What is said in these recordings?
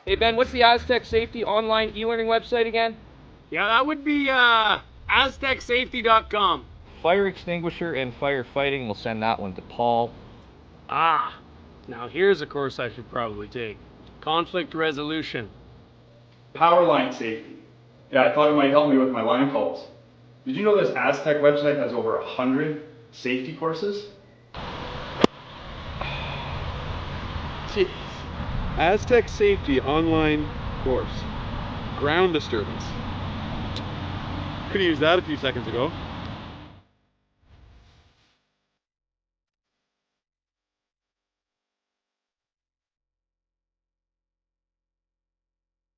Hey Ben, what's the Aztec Safety online e-learning website again? Yeah, that would be aztecsafety.com. Fire extinguisher and firefighting, we'll send that one to Paul. Ah, now here's a course I should probably take. Conflict resolution. Power line safety. Yeah, I thought it might help me with my line calls. Did you know this Aztec website has over 100 safety courses? Jeez. Aztec Safety online course. Ground disturbance. Could have used that a few seconds ago.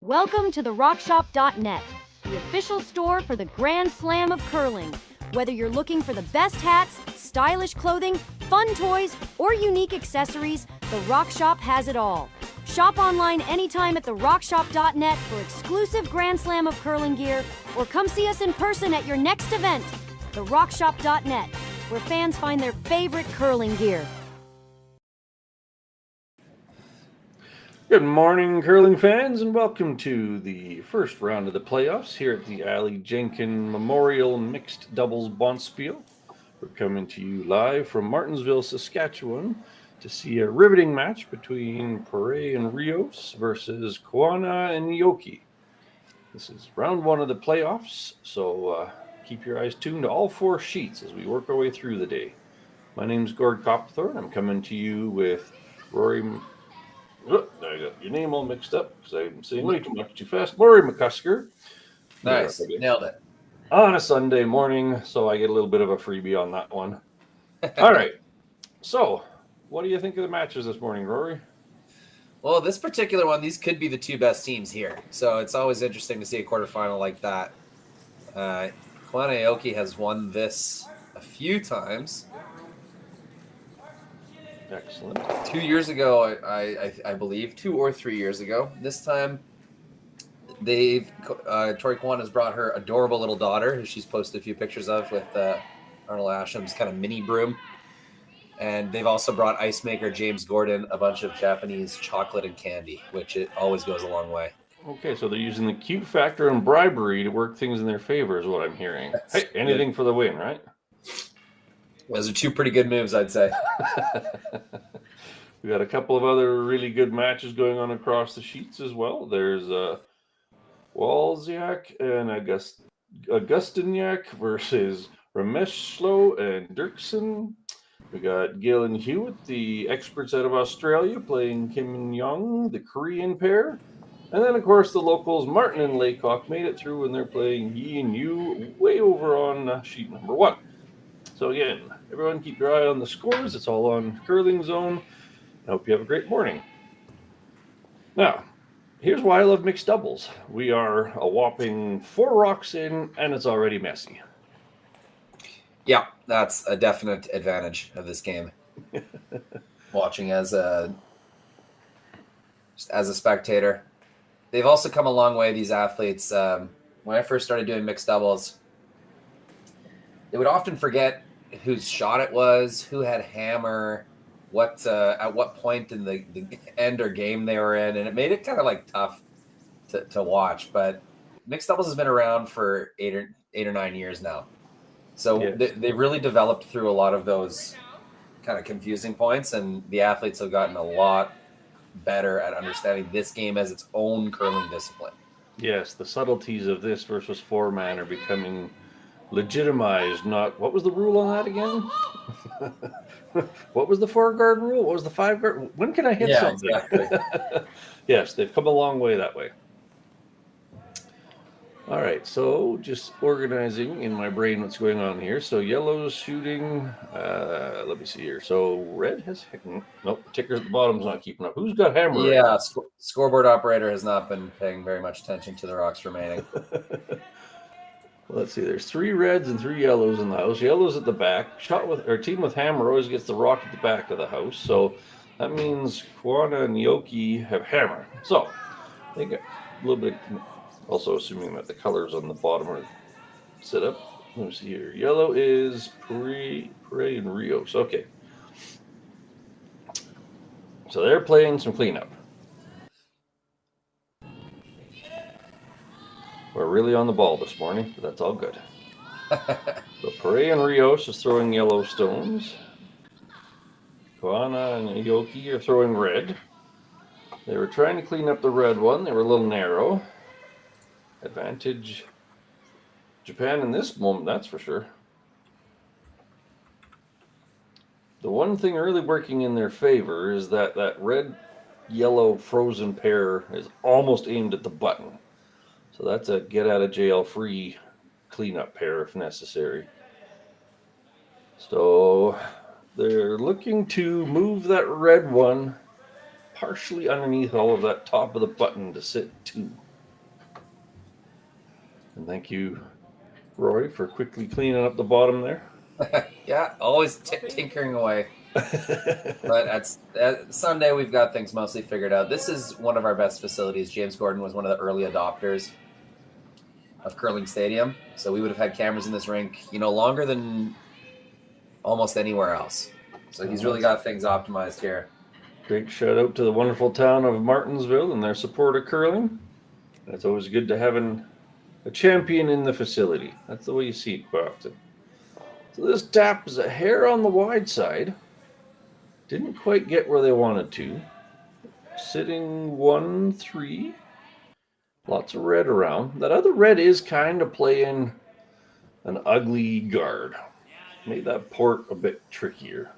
Welcome to the rockshop.net, the official store for the Grand Slam of curling. Whether you're looking for the best hats, stylish clothing, fun toys, or unique accessories, the Rock Shop has it all. Shop online anytime at therockshop.net for exclusive Grand Slam of curling gear, or come see us in person at your next event. Therockshop.net, where fans find their favorite curling gear. Good morning, curling fans, and welcome to the first round of the playoffs here at the Aly Jenkins Memorial Mixed Doubles Bonspiel. We're coming to you live from Martensville, Saskatchewan, to see a riveting match between Perret and Rios versus Koana and Aoki. This is round one of the playoffs, so keep your eyes tuned to all four sheets as we work our way through the day. My name's Gord Copthorne. I'm coming to you with Rory. Oh, I got your name all mixed up because I'm saying way too much too fast. Rory McCusker. Nice. Nailed it. On a Sunday morning, so I get a little bit of a freebie on that one. All right. So, what do you think of the matches this morning, Rory? Well, this particular one, these could be the two best teams here. So it's always interesting to see a quarterfinal like that. Koana Aoki has won this a few times. Excellent. 2 years ago, I believe, 2 or 3 years ago. This time, Tori Koana has brought her adorable little daughter, who she's posted a few pictures of with Arnold Asham's kind of mini broom. And they've also brought ice maker James Gordon a bunch of Japanese chocolate and candy, which it always goes a long way. Okay, so they're using the cute factor and bribery to work things in their favor is what I'm hearing. Hey, anything for the win, right? Those are two pretty good moves, I'd say. We got a couple of other really good matches going on across the sheets as well. There's Walziak and Augustiniak versus Rameshlo and Dirksen. We got Gail and Hewitt, the experts out of Australia, playing Kim and Young, the Korean pair. And then, of course, the locals, Martin and Laycock, made it through, and they're playing Yi and Yu way over on sheet number 1. So again, everyone keep your eye on the scores. It's all on Curling Zone. I hope you have a great morning. Now, here's why I love mixed doubles. We are a whopping 4 rocks in, and it's already messy. Yeah, that's a definite advantage of this game. Watching as a spectator. They've also come a long way, these athletes. When I first started doing mixed doubles, they would often forget whose shot it was, who had hammer, at what point in the end or game they were in, and it made it kind of like tough to watch. But mixed doubles has been around for 8 or 9 years now, so yes. They really developed through a lot of those kind of confusing points, and the athletes have gotten a lot better at understanding this game as its own curling discipline. Yes, the subtleties of this versus 4-man are becoming legitimized. Not what was the rule on that again? What was the 4-guard rule? What was the 5-guard? When can I hit something? Exactly. Yes, they've come a long way that way. All right, so just organizing in my brain what's going on here. So yellow's shooting. Let me see here. So red has nope. The ticker at the bottom's not keeping up. Who's got hammer? Yeah, scoreboard operator has not been paying very much attention to the rocks remaining. Let's see. There's 3 reds and 3 yellows in the house. Yellow's at the back. Team with hammer always gets the rock at the back of the house. So that means Koana and Aoki have hammer. So they got a little bit. Also assuming that the colors on the bottom are set up. Let me see here. Yellow is Perret and Rios. Okay. So they're playing some cleanup. We're really on the ball this morning, but that's all good. So Perret and Rios is throwing yellow stones. Koana and Aoki are throwing red. They were trying to clean up the red one. They were a little narrow. Advantage Japan in this moment, that's for sure. The one thing really working in their favor is that red-yellow frozen pair is almost aimed at the button. So that's a get-out-of-jail-free cleanup pair if necessary. So they're looking to move that red one partially underneath all of that top of the button to sit 2. And thank you, Roy, for quickly cleaning up the bottom there. Yeah, always tinkering away. But at Sunday, we've got things mostly figured out. This is one of our best facilities. James Gordon was one of the early adopters of Curling Stadium. So we would have had cameras in this rink, longer than almost anywhere else. So he's really got things optimized here. Great shout out to the wonderful town of Martensville and their support of curling. It's always good to have a champion in the facility. That's the way you see it quite often. So this tap is a hair on the wide side. Didn't quite get where they wanted to. Sitting 1-3. Lots of red around. That other red is kind of playing an ugly guard. Made that port a bit trickier.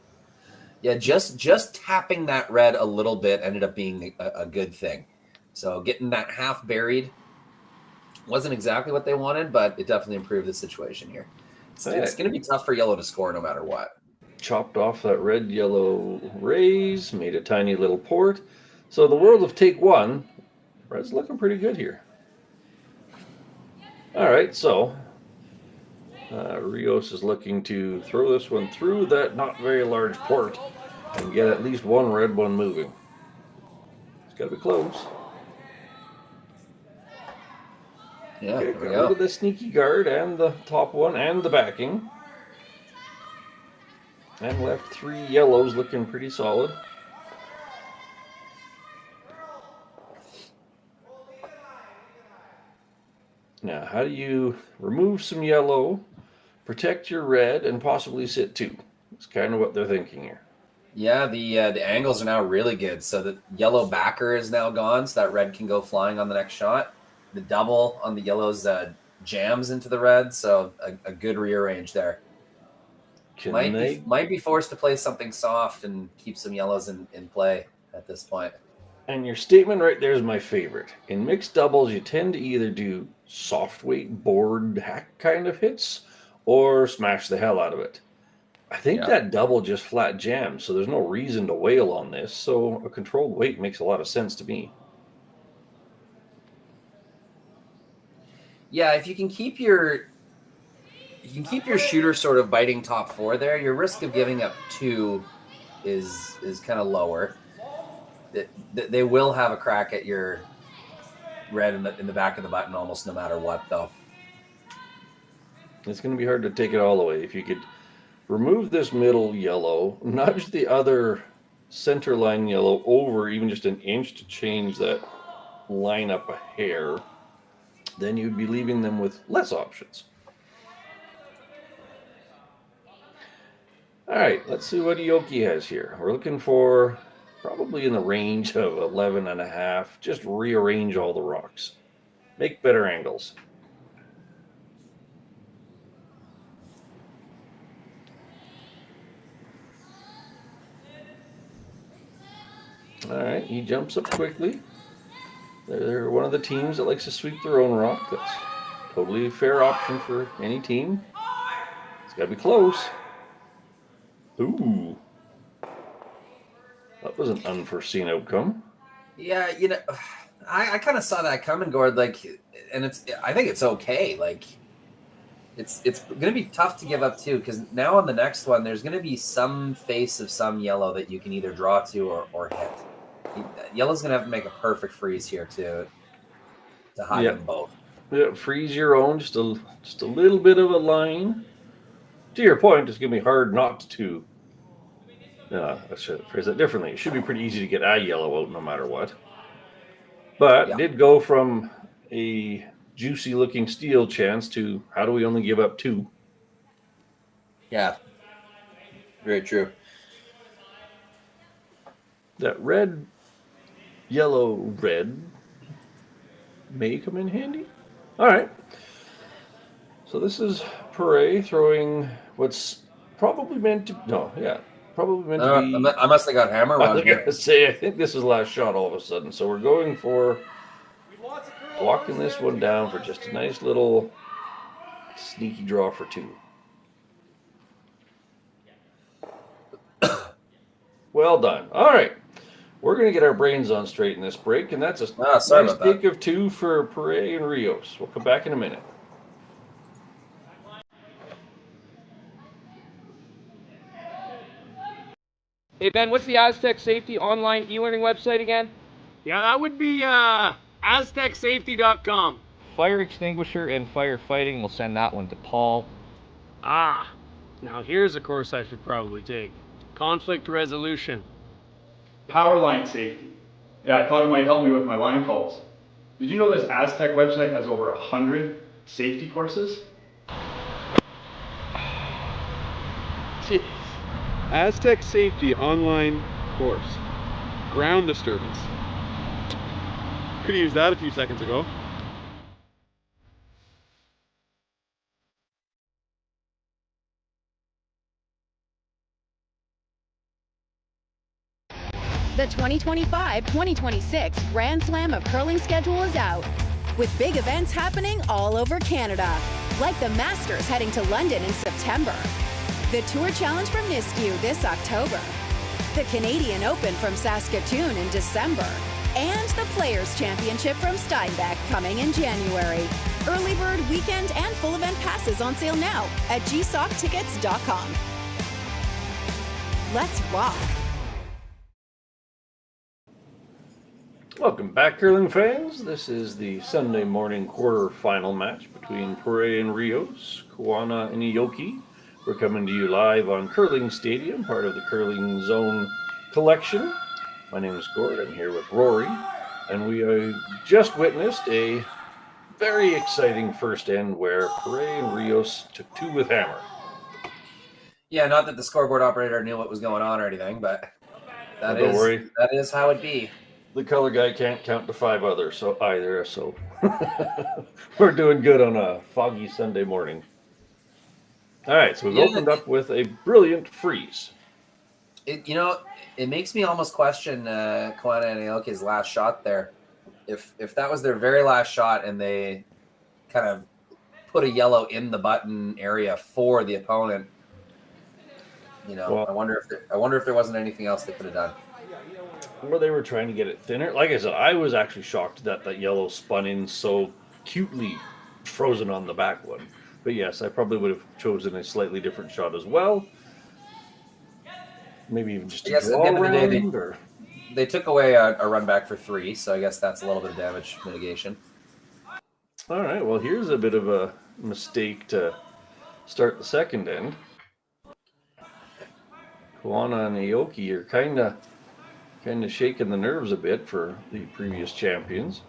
Yeah, just tapping that red a little bit ended up being a good thing. So getting that half buried wasn't exactly what they wanted, but it definitely improved the situation here. It's going to be tough for yellow to score no matter what. Chopped off that red-yellow raise, made a tiny little port. So in the world of take 1, red's looking pretty good here. All right, so Rios is looking to throw this one through that not very large port and get at least one red one moving. It's got to be close. Yeah, Okay, there we got go. rid of the sneaky guard and the top one and the backing. And left 3 yellows looking pretty solid. Now, how do you remove some yellow, protect your red, and possibly sit 2? That's kind of what they're thinking here. Yeah, the angles are now really good. So the yellow backer is now gone, so that red can go flying on the next shot. The double on the yellows jams into the red, so a good rearrange there. Might be forced to play something soft and keep some yellows in play at this point. And your statement right there is my favorite. In mixed doubles, you tend to either do soft weight board hack kind of hits or smash the hell out of it. I think that double just flat jams, so there's no reason to wail on this. So a controlled weight makes a lot of sense to me. Yeah, if you can keep your shooter sort of biting top 4 there, your risk of giving up 2 is kind of lower. They will have a crack at your red in the back of the button almost no matter what, though. It's going to be hard to take it all away. If you could remove this middle yellow, nudge the other center line yellow over even just an inch to change that line up a hair, then you'd be leaving them with less options. All right, let's see what Aoki has here. We're looking for probably in the range of 11.5. Just rearrange all the rocks. Make better angles. All right, he jumps up quickly. They're one of the teams that likes to sweep their own rock. That's totally a fair option for any team. It's got to be close. Ooh. That was an unforeseen outcome. Yeah, I kind of saw that coming, Gord. I think it's okay. It's going to be tough to give up 2 because now on the next one, there's going to be some face of some yellow that you can either draw to or hit. Yellow's going to have to make a perfect freeze here to hide them both. Yeah, freeze your own, just a little bit of a line. To your point, it's going to be hard not to I should phrase that differently. It should be pretty easy to get a yellow out no matter what. But Yeah. did go from a juicy looking steal chance to how do we only give up 2? Yeah. Very true. That red, yellow, red may come in handy. All right. So this is Perret throwing what's probably meant to probably meant to be. I must have got hammer I on was here. gonna say I think this is last shot all of a sudden. So we're going for walking this one down for just a nice little sneaky draw for 2. Well done. All right. We're going to get our brains on straight in this break, and that's a Sorry nice about that. pick of 2 for Perret and Rios. We'll come back in a minute. Hey Ben, what's the Aztec Safety online e-learning website again? Yeah, that would be aztecsafety.com. Fire extinguisher and firefighting. We'll send that one to Paul. Now here's a course I should probably take. Conflict resolution. Power line safety. Yeah, I thought it might help me with my line calls. Did you know this Aztec website has over 100 safety courses? Jeez. Aztec Safety online course. Ground disturbance. Could have used that a few seconds ago. The 2025-2026 Grand Slam of Curling schedule is out, with big events happening all over Canada, like the Masters heading to London in September, the Tour Challenge from Nisku this October, the Canadian Open from Saskatchewan in December, and the Players' Championship from Steinbach coming in January. Early bird weekend and full event passes on sale now at gsoctickets.com. Let's rock! Welcome back, curling fans. This is the Sunday morning quarterfinal match between Perret and Rios, Koana and Aoki. We're coming to you live on Curling Stadium, part of the Curling Zone collection. My name is Gord. I'm here with Rory, and we just witnessed a very exciting first end where Perret and Rios took 2 with hammer. Yeah, not that the scoreboard operator knew what was going on or anything, but that is how it be. The color guy can't count to 5 others, so we're doing good on a foggy Sunday morning. All right, so we've opened up with a brilliant freeze. It makes me almost question Koana and Aoki's last shot there. If that was their very last shot and they kind of put a yellow in the button area for the opponent, I wonder if there wasn't anything else they could have done. Or they were trying to get it thinner. Like I said, I was actually shocked that yellow spun in so cutely frozen on the back one. But yes, I probably would have chosen a slightly different shot as well. Maybe even just a draw round. They took away a run back for 3, so I guess that's a little bit of damage mitigation. All right, well, here's a bit of a mistake to start the second end. Koana and Aoki are kind of shaking the nerves a bit for the previous champions.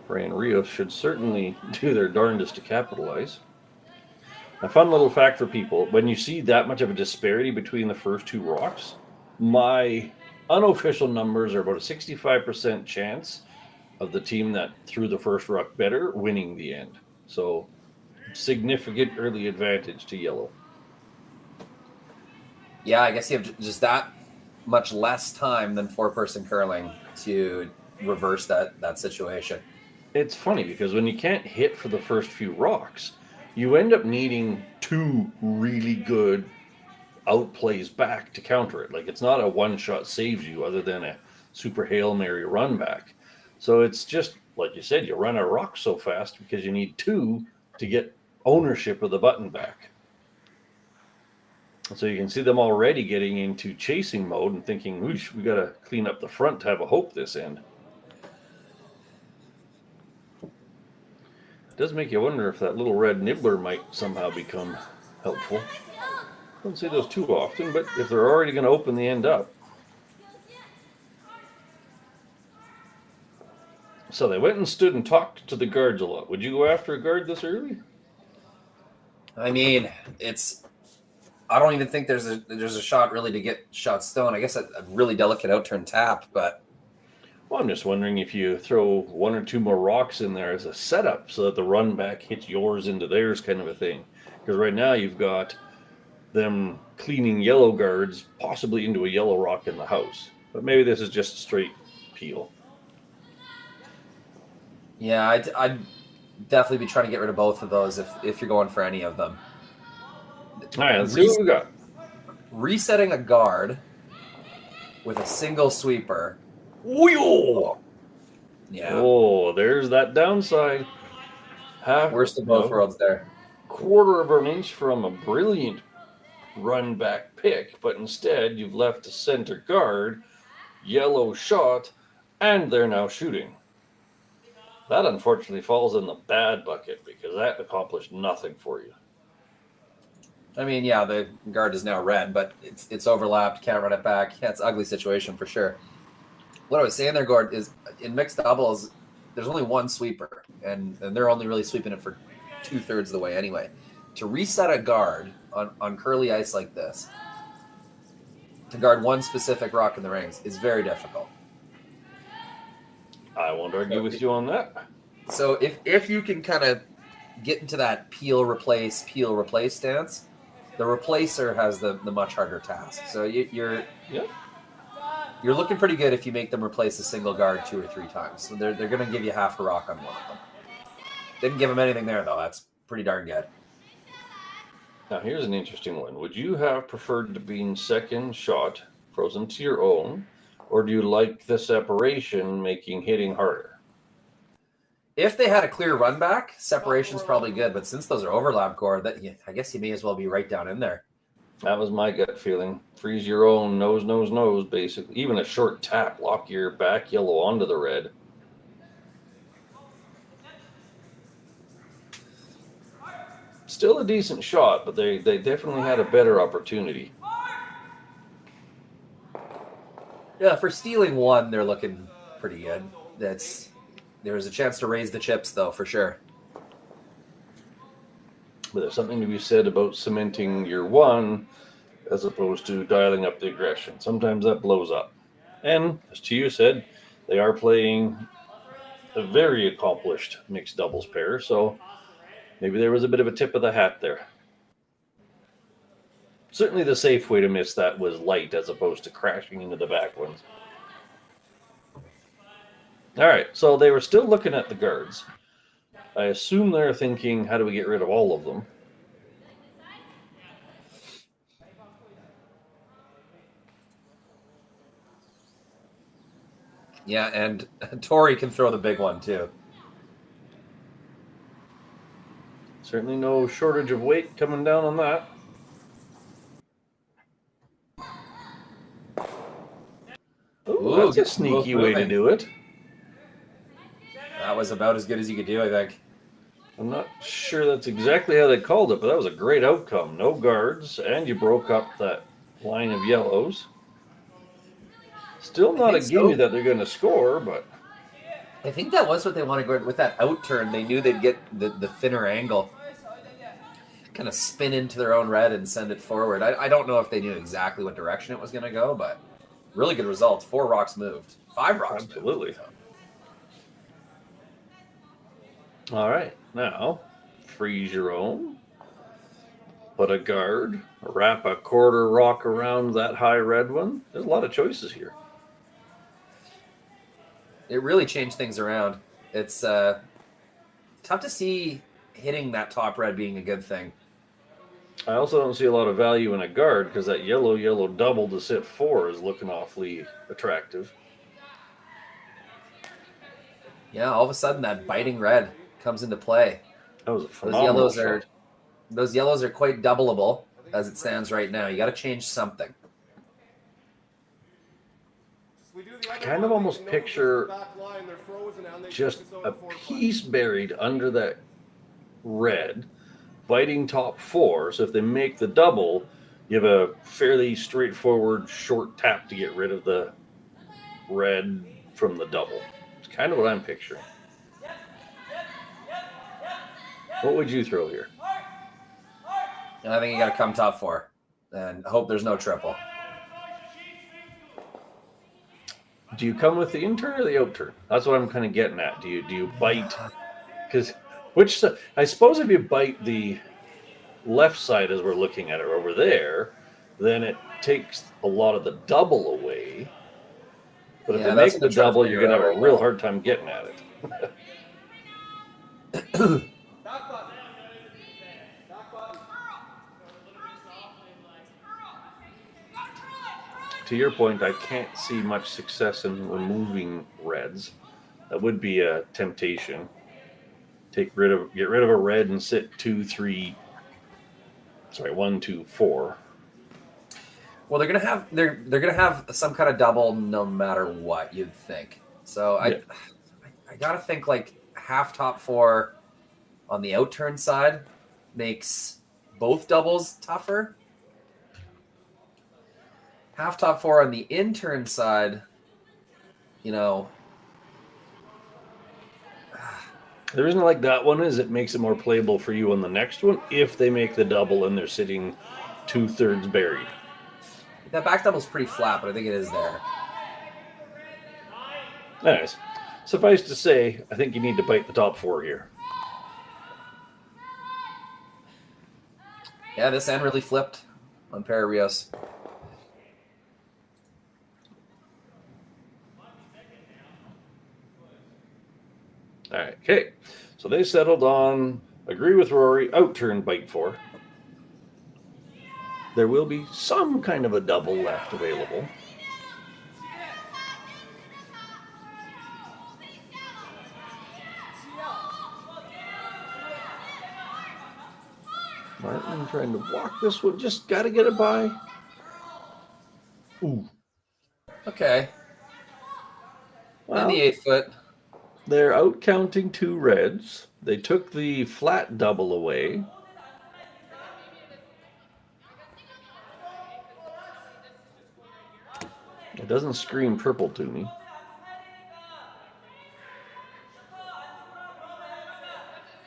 Perret and Rios should certainly do their darndest to capitalize. A fun little fact for people, when you see that much of a disparity between the first 2 rocks, my unofficial numbers are about a 65% chance of the team that threw the first rock better winning the end. So significant early advantage to yellow. Yeah, I guess you have just that much less time than 4-person curling to reverse that situation. It's funny because when you can't hit for the first few rocks, you end up needing 2 really good outplays back to counter it. Like, it's not a one-shot saves you other than a super Hail Mary run back. So it's just, like you said, you run a rock so fast because you need 2 to get ownership of the button back. So you can see them already getting into chasing mode and thinking, whoosh, we got to clean up the front to have a hope this end. It does make you wonder if that little red nibbler might somehow become helpful. Don't see those too often, but if they're already going to open the end up. So they went and stood and talked to the guards a lot. Would you go after a guard this early? I mean, I don't even think there's a shot really to get shot stone. I guess a really delicate outturn tap, but. Well, I'm just wondering if you throw one or two more rocks in there as a setup so that the run back hits yours into theirs kind of a thing. Because right now you've got them cleaning yellow guards possibly into a yellow rock in the house. But maybe this is just a straight peel. Yeah, I'd definitely be trying to get rid of both of those if you're going for any of them. All right, let's see what we got. Resetting a guard with a single sweeper. Wheel! Yeah. Oh, there's that downside. Worst of both worlds there. Quarter of an inch from a brilliant run back pick, but instead you've left a center guard, yellow shot, and they're now shooting. That unfortunately falls in the bad bucket because that accomplished nothing for you. I mean, yeah, the guard is now red, but it's overlapped, can't run it back. Yeah, it's an ugly situation for sure. What I was saying there, Gord, is in mixed doubles, there's only one sweeper, and they're only really sweeping it for 2/3 of the way anyway. To reset a guard on curly ice like this, to guard one specific rock in the rings, is very difficult. I won't argue with you on that. So if you can kind of get into that peel, replace stance, the replacer has the much harder task. So you're looking pretty good if you make them replace a single guard 2 or 3 times. So they're going to give you half a rock on one of them. Didn't give them anything there, though. That's pretty darn good. Now, here's an interesting one. Would you have preferred to be second shot frozen to your own, or do you like the separation making hitting harder? If they had a clear run back, separation's probably good. But since those are overlap, Gore, I guess you may as well be right down in there. That was my gut feeling. Freeze your own, nose, basically. Even a short tap, lock your back yellow onto the red. Still a decent shot, but they definitely had a better opportunity. Yeah, for stealing one, they're looking pretty good. There's a chance to raise the chips, though, for sure. But there's something to be said about cementing your one as opposed to dialing up the aggression. Sometimes that blows up. And, as Chiyu said, they are playing a very accomplished mixed doubles pair, so maybe there was a bit of a tip of the hat there. Certainly the safe way to miss that was light as opposed to crashing into the back ones. All right, so they were still looking at the guards. I assume they're thinking, how do we get rid of all of them? Yeah, and Tori can throw the big one, too. Certainly no shortage of weight coming down on that. Ooh, that's a sneaky way to do it. That was about as good as you could do, I think. I'm not sure that's exactly how they called it, but that was a great outcome. No guards, and you broke up that line of yellows. Still not a gimme that they're going to score, but... I think that was what they wanted with that outturn. They knew they'd get the thinner angle. Kind of spin into their own red and send it forward. I don't know if they knew exactly what direction it was going to go, but really good result. 4 rocks moved. 5 rocks moved. Absolutely. All right, now freeze your own. Put a guard. Wrap a quarter rock around that high red one. There's a lot of choices here. It really changed things around. It's tough to see hitting that top red being a good thing. I also don't see a lot of value in a guard because that yellow double to sit 4 is looking awfully attractive. Yeah, all of a sudden that biting red comes into play. That was a phenomenal shot. Those yellows are quite doubleable as it stands right now. You got to change something. I kind of almost picture just a piece buried under that red, biting top 4. So if they make the double, You have a fairly straightforward short tap to get rid of the red from the double. It's kind of what I'm picturing. What would you throw here? I think you got to come top 4 and hope there's no triple. Do you come with the in turn or the out turn? That's what I'm kind of getting at. Do you bite? Because I suppose if you bite the left side as we're looking at it over there, then it takes a lot of the double away. But if they make the double, you're gonna have a real hard time getting at it. To your point, I can't see much success in removing reds. That would be a temptation. Get rid of a red and sit 1, 2, 4. Well, they're gonna have some kind of double no matter what, you'd think. So I gotta think like half top 4 on the out turn side makes both doubles tougher. Half top 4 on the in turn side, the reason I like that one is it makes it more playable for you on the next one if they make the double and they're sitting 2/3 buried. That back double's pretty flat, but I think it is there. Anyways, suffice to say, I think you need to bite the top 4 here. Yeah, this end really flipped on Perret Rios. All right, okay. So they settled on agree with Rory, out turn bite 4. There will be some kind of a double left available. Martin trying to walk this one, just got to get it by. Ooh. Okay. Well, in the 8 foot. They're out counting 2 reds. They took the flat double away. It doesn't scream purple to me.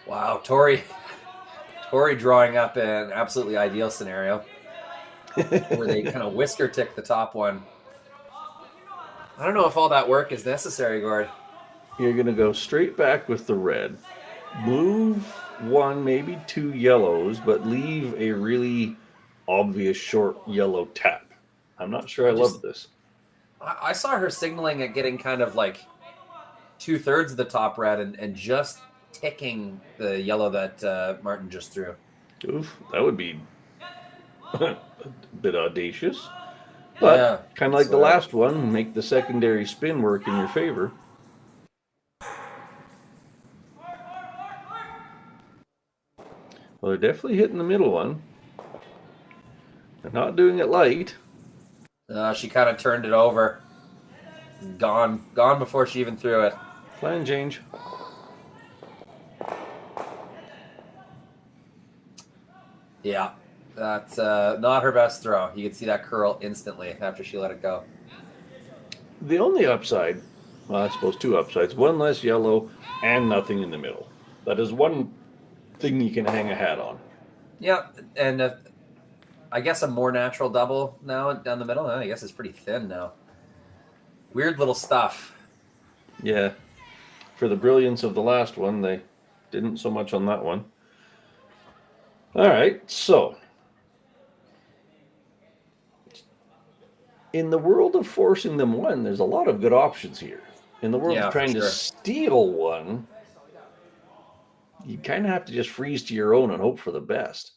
Wow, Tori drawing up an absolutely ideal scenario where they kind of whisker tick the top one. I don't know if all that work is necessary, Gord. You're going to go straight back with the red. Move 1, maybe 2 yellows, but leave a really obvious short yellow tap. I'm not sure I love this. I saw her signaling at getting kind of like 2/3 of the top red and just ticking the yellow that Martin just threw. Oof, that would be a bit audacious. But yeah, kind of like the last one, make the secondary spin work in your favor. Well, they're definitely hitting the middle one. They're not doing it light. She kind of turned it over. Gone before she even threw it. Plan change. Yeah, that's not her best throw. You can see that curl instantly after she let it go. The only upside, well, I suppose 2 upsides, 1 less yellow and nothing in the middle. That is one thing you can hang a hat on. Yeah, and I guess a more natural double now down the middle. I guess it's pretty thin now. Weird little stuff. Yeah. For the brilliance of the last one, they didn't so much on that one. All right, so in the world of forcing them one, there's a lot of good options here. In the world of trying to steal one, you kind of have to just freeze to your own and hope for the best.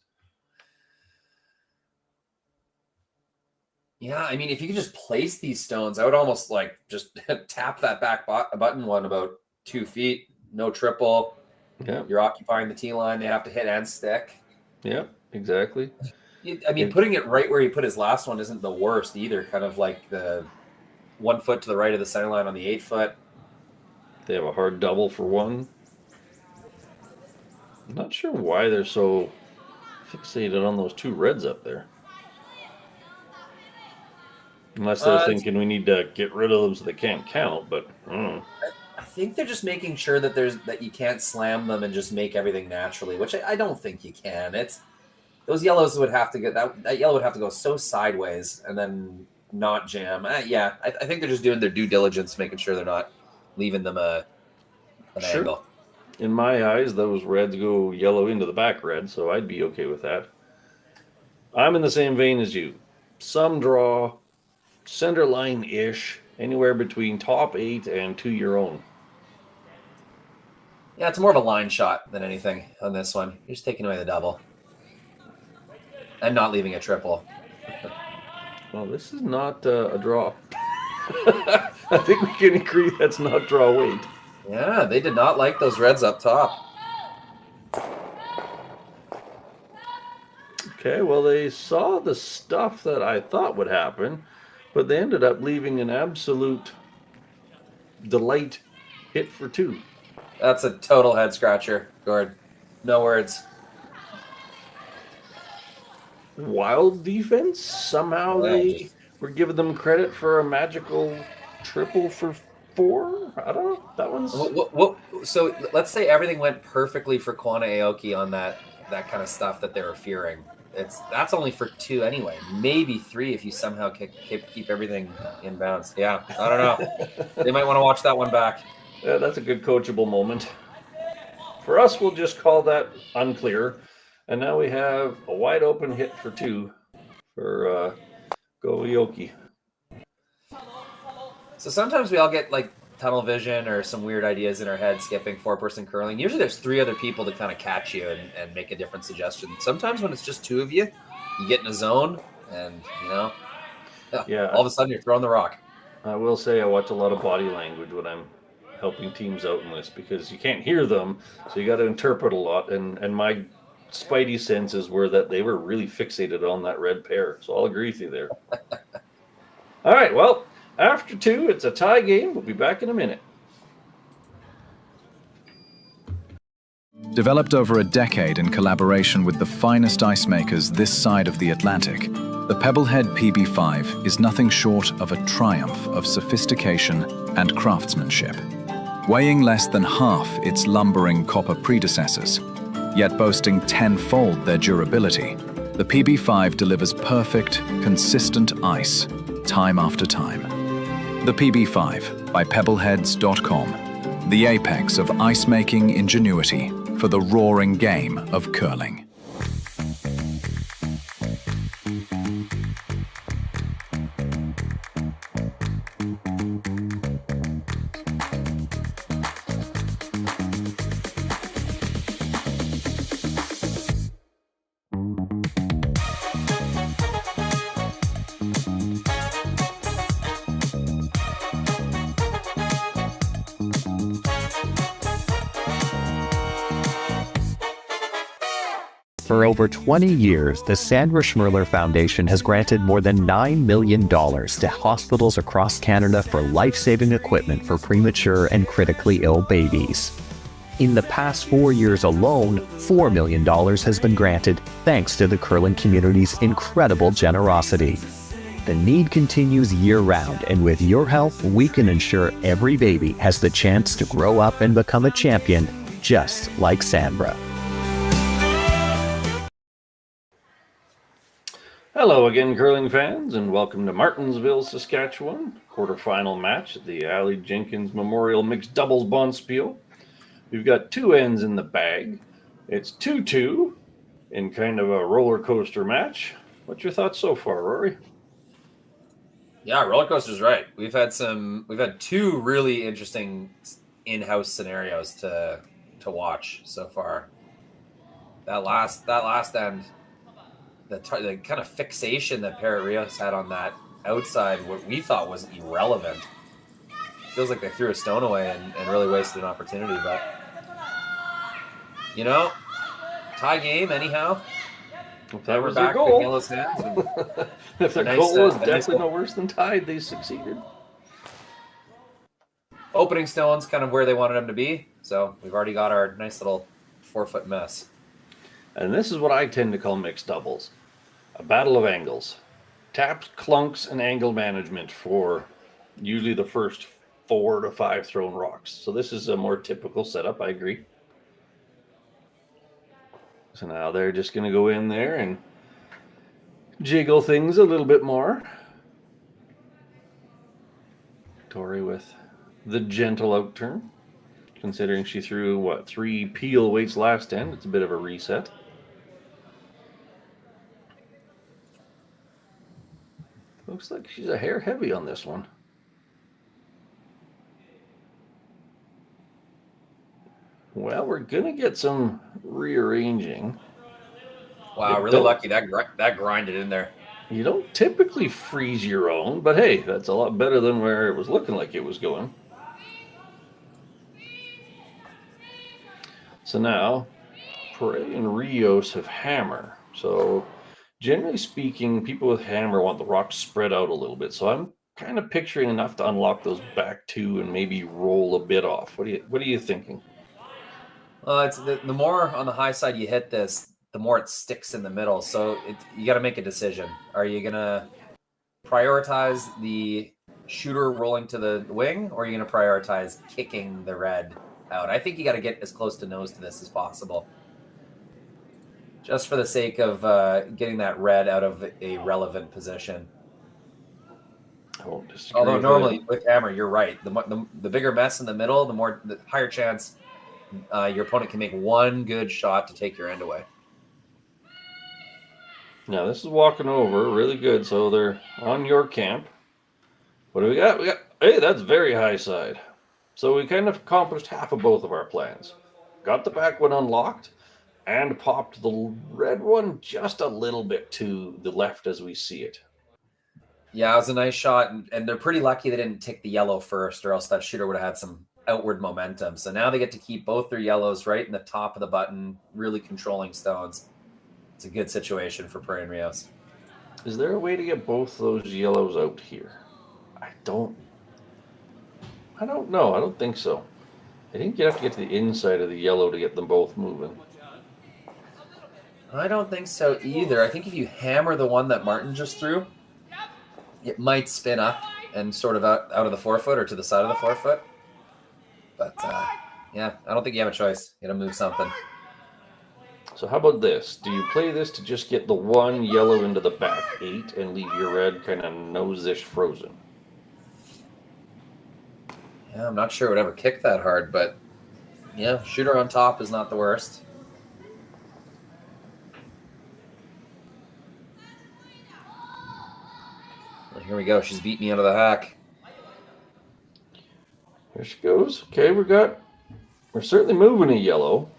Yeah, I mean, if you could just place these stones, I would almost like just tap that back button one about 2 feet, no triple. Yeah, you're occupying the tee line. They have to hit and stick. Yeah, exactly. I mean, putting it right where he put his last one isn't the worst either. Kind of like the 1 foot to the right of the center line on the 8 foot. They have a hard double for 1. I'm not sure why they're so fixated on those 2 reds up there. Unless they're thinking we need to get rid of them so they can't count, but I think they're just making sure that you can't slam them and just make everything naturally, which I don't think you can. Those yellows would have to go that yellow would have to go so sideways and then not jam. I think they're just doing their due diligence, making sure they're not leaving them an angle. In my eyes, those reds go yellow into the back red, so I'd be okay with that. I'm in the same vein as you. Some draw, center line-ish, anywhere between top 8 and 2 your own. Yeah, it's more of a line shot than anything on this one. You're just taking away the double. And not leaving a triple. Well, this is not a draw. I think we can agree that's not draw weight. Yeah, they did not like those reds up top. Okay, well, they saw the stuff that I thought would happen, but they ended up leaving an absolute delight hit for 2. That's a total head scratcher, Gord. No words. Wild defense. Somehow they were giving them credit for a magical triple for 4. I don't know. That one's. So let's say everything went perfectly for Koana Aoki on that kind of stuff that they were fearing. That's only for 2 anyway. Maybe 3 if you somehow keep everything in bounds. Yeah, I don't know. They might want to watch that one back. Yeah, that's a good coachable moment. For us, we'll just call that unclear. And now we have a wide open hit for 2 for Go Aoki. So sometimes we all get like tunnel vision or some weird ideas in our head skipping 4-person curling. Usually there's 3 other people to kind of catch you and make a different suggestion. Sometimes when it's just 2 of you, you get in a zone and, all of a sudden you're throwing the rock. I will say I watch a lot of body language when I'm helping teams out in this because you can't hear them, so you got to interpret a lot. And my spidey senses were that they were really fixated on that red pair, so I'll agree with you there. All right, well, after 2, it's a tie game. We'll be back in a minute. Developed over a decade in collaboration with the finest ice makers this side of the Atlantic, the Pebblehead PB5 is nothing short of a triumph of sophistication and craftsmanship. Weighing less than half its lumbering copper predecessors, yet boasting 10-fold their durability, the PB5 delivers perfect, consistent ice, time after time. The PB5 by Pebbleheads.com, the apex of ice-making ingenuity for the roaring game of curling. For over 20 years, the Sandra Schmirler Foundation has granted more than $9 million to hospitals across Canada for life-saving equipment for premature and critically ill babies. In the past 4 years alone, $4 million has been granted thanks to the curling community's incredible generosity. The need continues year-round, and with your help, we can ensure every baby has the chance to grow up and become a champion, just like Sandra. Hello again, curling fans, and welcome to Martensville, Saskatchewan, quarterfinal match at the Aly Jenkins Memorial Mixed Doubles Bonspiel. We've got 2 ends in the bag. It's 2-2 in kind of a roller coaster match. What's your thoughts so far, Rory? Yeah, roller coaster's right. We've had 2 really interesting in-house scenarios to watch so far. That last end. The kind of fixation that Perret Rios had on that outside, what we thought was irrelevant. Feels like they threw a stone away and really wasted an opportunity. But, tie game anyhow. If that was back their goal. Yellow's hands. If their goal was definitely no worse than tied, they succeeded. Opening stone's kind of where they wanted them to be. So we've already got our nice little 4-foot mess. And this is what I tend to call mixed doubles. A battle of angles. taps, clunks, and angle management for usually the first 4 to 5 thrown rocks. So this is a more typical setup, I agree. So now they're just going to go in there and jiggle things a little bit more. Tori with the gentle outturn, considering she threw, 3 peel weights last end. It's a bit of a reset. Looks like she's a hair heavy on this one. Well, we're going to get some rearranging. Wow, really lucky that grinded in there. You don't typically freeze your own, but hey, that's a lot better than where it was looking like it was going. So now, Perret and Rios have hammer. So generally speaking, people with hammer want the rocks spread out a little bit. So I'm kind of picturing enough to unlock those back 2 and maybe roll a bit off. What are you thinking? It's the more on the high side you hit this, the more it sticks in the middle. So you got to make a decision. Are you going to prioritize the shooter rolling to the wing, or are you going to prioritize kicking the red out? I think you got to get as close to nose to this as possible, just for the sake of getting that red out of a relevant position. Although normally with hammer, you're right. The bigger mess in the middle, the higher chance your opponent can make one good shot to take your end away. Now this is walking over really good, so they're on your camp. What do we got? Hey, that's very high side. So we kind of accomplished half of both of our plans. Got the back one unlocked and popped the red one just a little bit to the left as we see it. Yeah, it was a nice shot, and they're pretty lucky they didn't tick the yellow first, or else that shooter would have had some outward momentum. So now they get to keep both their yellows right in the top of the button, really controlling stones. It's a good situation for Perret and Rios. Is there a way to get both those yellows out here? I don't know. I don't think so. I think you have to get to the inside of the yellow to get them both moving. I don't think so either. I think if you hammer the one that Martin just threw, it might spin up and sort of out of the forefoot or to the side of the forefoot. But yeah, I don't think you have a choice. You got to move something. So how about this? Do you play this to just get the one yellow into the back 8 and leave your red kind of nose-ish frozen? Yeah, I'm not sure it would ever kick that hard, but yeah, shooter on top is not the worst. Well, here we go. She's beat me out of the hack. There she goes. Okay, we're certainly moving a yellow.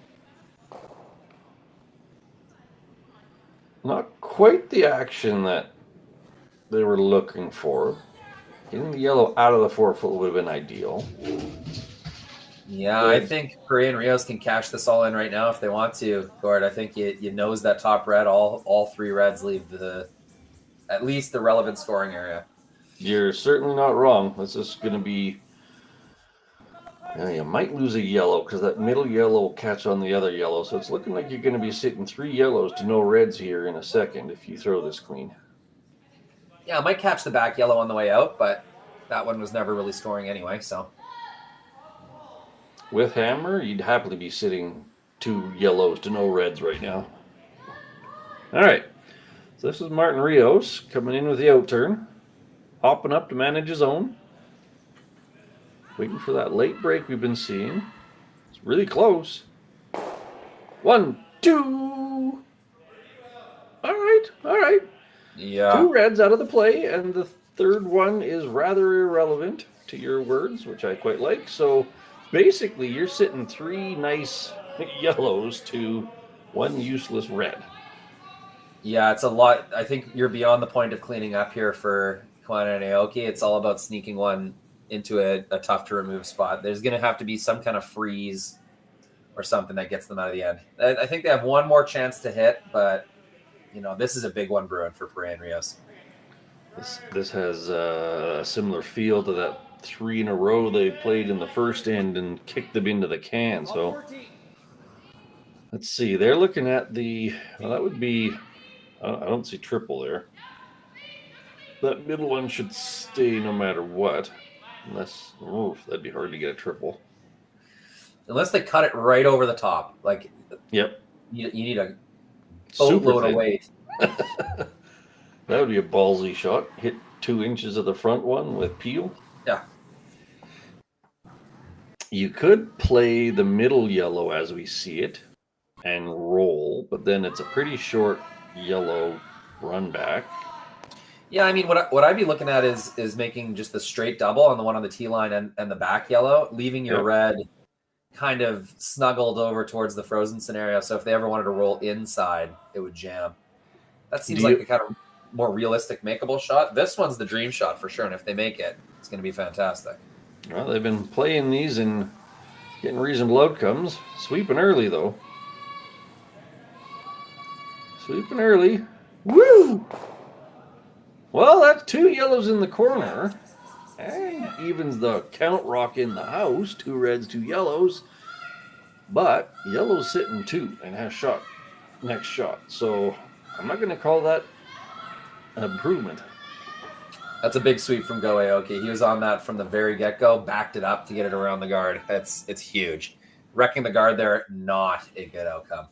Not quite the action that they were looking for. Getting the yellow out of the forefoot would have been ideal. Yeah, I think Perret and Rios can cash this all in right now if they want to. Gord, I think you nose that top red. All 3 reds leave at least the relevant scoring area. You're certainly not wrong. This is going to be... you might lose a yellow because that middle yellow will catch on the other yellow. So it's looking like you're going to be sitting 3 yellows to no reds here in a second if you throw this queen. Yeah, I might catch the back yellow on the way out, but that one was never really scoring anyway, so. With hammer, you'd happily be sitting 2 yellows to no reds right now. All right. So this is Martin Rios coming in with the outturn. Hopping up to manage his own. Waiting for that late break we've been seeing. It's really close. 1, 2. All right. Yeah. 2 reds out of the play, and the third one is rather irrelevant to your words, which I quite like. So basically, you're sitting 3 nice yellows to 1 useless red. Yeah, it's a lot. I think you're beyond the point of cleaning up here for Koana and Aoki. It's all about sneaking one into a tough to remove spot. There's going to have to be some kind of freeze or something that gets them out of the end. I think they have one more chance to hit, but this is a big one brewing for Perret and Rios. This has a similar feel to that 3 in a row they played in the first end and kicked them into the can. So let's see. They're looking at that would be, I don't see triple there. That middle one should stay no matter what. Unless, that'd be hard to get a triple. Unless they cut it right over the top. Like, yep. You need a boatload of weight. That would be a ballsy shot. Hit 2 inches of the front one with peel. Yeah. You could play the middle yellow as we see it and roll, but then it's a pretty short yellow run back. Yeah, I mean, what I'd be looking at is making just the straight double on the one on the tee line and the back yellow, leaving your red kind of snuggled over towards the frozen scenario. So if they ever wanted to roll inside, it would jam. That seems like a kind of more realistic, makeable shot. This one's the dream shot for sure, and if they make it, it's going to be fantastic. Well, they've been playing these and getting reasonable outcomes. Sweeping early, though. Sweeping early. Woo! Well, that's 2 yellows in the corner. And evens the count rock in the house. 2 reds, 2 yellows. But yellow's sitting 2 and has shot next shot. So I'm not going to call that an improvement. That's a big sweep from Go Aoki. He was on that from the very get-go, backed it up to get it around the guard. It's huge. Wrecking the guard there, not a good outcome.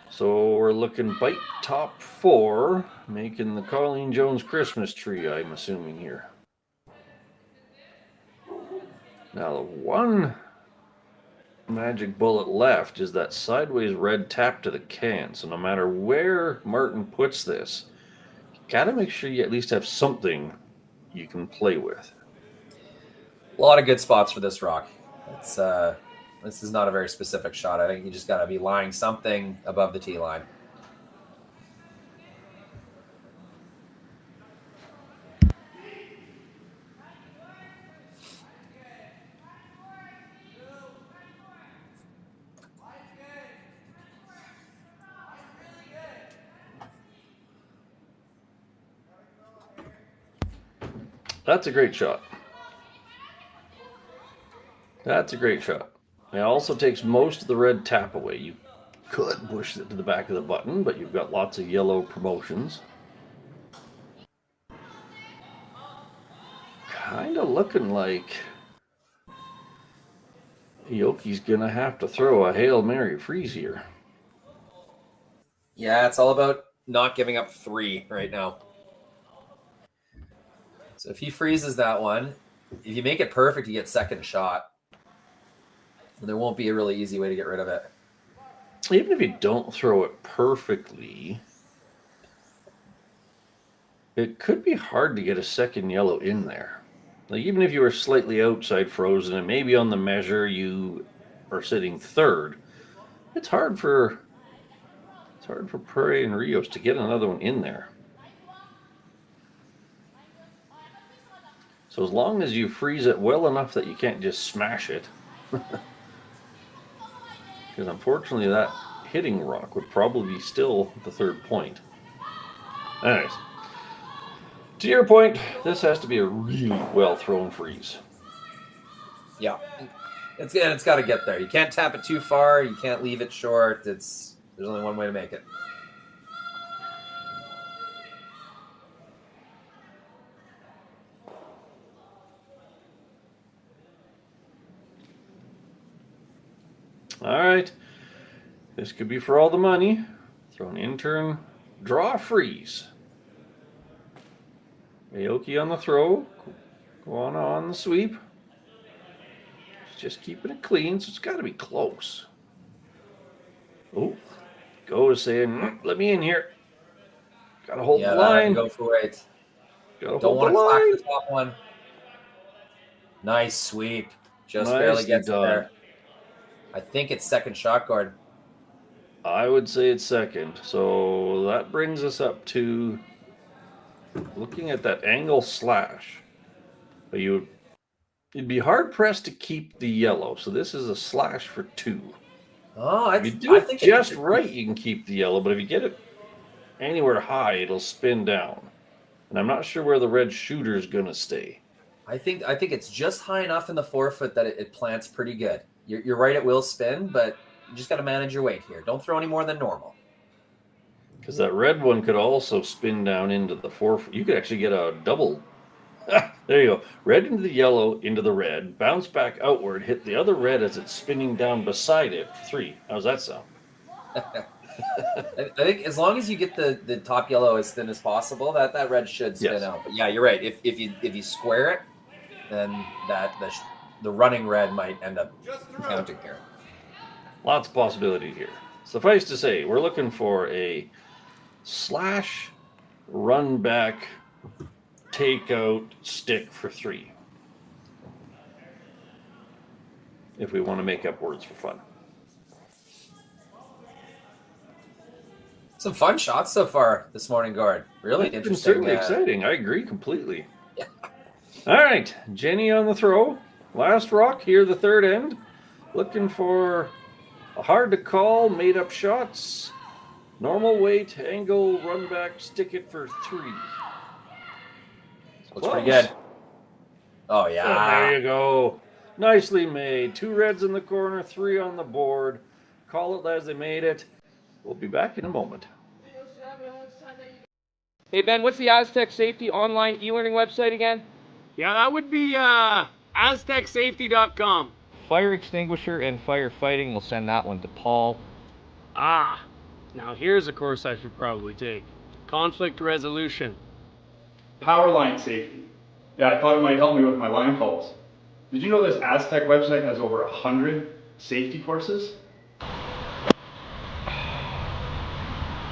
So we're looking bite top 4, making the Colleen Jones Christmas tree, I'm assuming here. Now the one magic bullet left is that sideways red tap to the can. So no matter where Martin puts this, you gotta make sure you at least have something you can play with. A lot of good spots for this rock. It's this is not a very specific shot. I think you just got to be lying something above the tee line. That's a great shot. That's a great shot. It also takes most of the red tap away. You could push it to the back of the button, but you've got lots of yellow promotions. Kind of looking like Aoki's going to have to throw a Hail Mary freeze here. Yeah, it's all about not giving up 3 right now. So if he freezes that one, if you make it perfect, you get second shot. And there won't be a really easy way to get rid of it. Even if you don't throw it perfectly, it could be hard to get a second yellow in there. Like even if you were slightly outside frozen and maybe on the measure you are sitting 3rd, it's hard for Perret and Rios to get another one in there. So as long as you freeze it well enough that you can't just smash it. Because unfortunately that hitting rock would probably be still the 3rd point. Anyways, to your point, this has to be a really well thrown freeze. Yeah, it's got to get there. You can't tap it too far. You can't leave it short. There's only one way to make it. All right, this could be for all the money. Throw an intern, draw a freeze. Aoki on the throw, Koana on the sweep. Just keeping it clean, so it's got to be close. Oh, Go is saying, let me in here. Got to hold the line. Go for it. Got to Don't hold the want to line. clack the top one. Nice sweep. Just barely gets it there. I think it's second shot guard. I would say it's second. So that brings us up to looking at that angle slash. But you'd be hard pressed to keep the yellow. So this is a slash for 2. Oh, if you do it just right, you can keep the yellow. But if you get it anywhere high, it'll spin down. And I'm not sure where the red shooter is going to stay. I think it's just high enough in the forefoot that it plants pretty good. You're right, it will spin, but you just got to manage your weight here. Don't throw any more than normal. Because that red one could also spin down into the 4. You could actually get a double. There you go. Red into the yellow, into the red, bounce back outward, hit the other red as it's spinning down beside it. 3. How's that sound? I think as long as you get the top yellow as thin as possible, that red should spin out. But yeah, you're right. If you square it, then the running red might end up counting here. Lots of possibility here. Suffice to say, we're looking for a slash run back takeout stick for 3. If we want to make up words for fun. Some fun shots so far this morning, Gord. Really interesting. It's certainly exciting. I agree completely. Yeah. All right, Jenny on the throw. Last rock here, the third end. Looking for a hard to call, made up shots. Normal weight, angle, run back, stick it for 3. Looks pretty good. Oh, yeah. Oh, there you go. Nicely made. 2 reds in the corner, 3 on the board. Call it as they made it. We'll be back in a moment. Hey, Ben, what's the Aztec Safety online e-learning website again? Yeah, that would be aztecsafety.com. Fire extinguisher and firefighting. We'll send that one to Paul. Now here's a course I should probably take. Conflict resolution. Power line safety. Yeah, I thought it might help me with my line calls. Did you know this Aztec website has over 100 safety courses?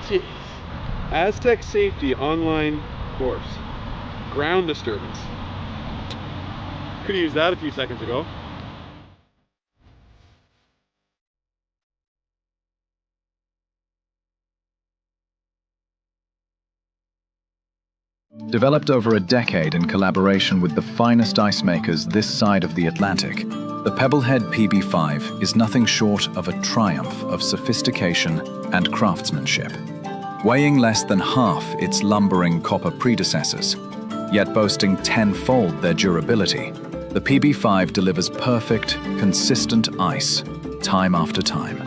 Jeez. Aztec Safety online course. Ground disturbance. Could have used that a few seconds ago. Developed over a decade in collaboration with the finest ice makers this side of the Atlantic, the Pebblehead PB5 is nothing short of a triumph of sophistication and craftsmanship. Weighing less than half its lumbering copper predecessors, yet boasting tenfold their durability, the PB5 delivers perfect, consistent ice, time after time.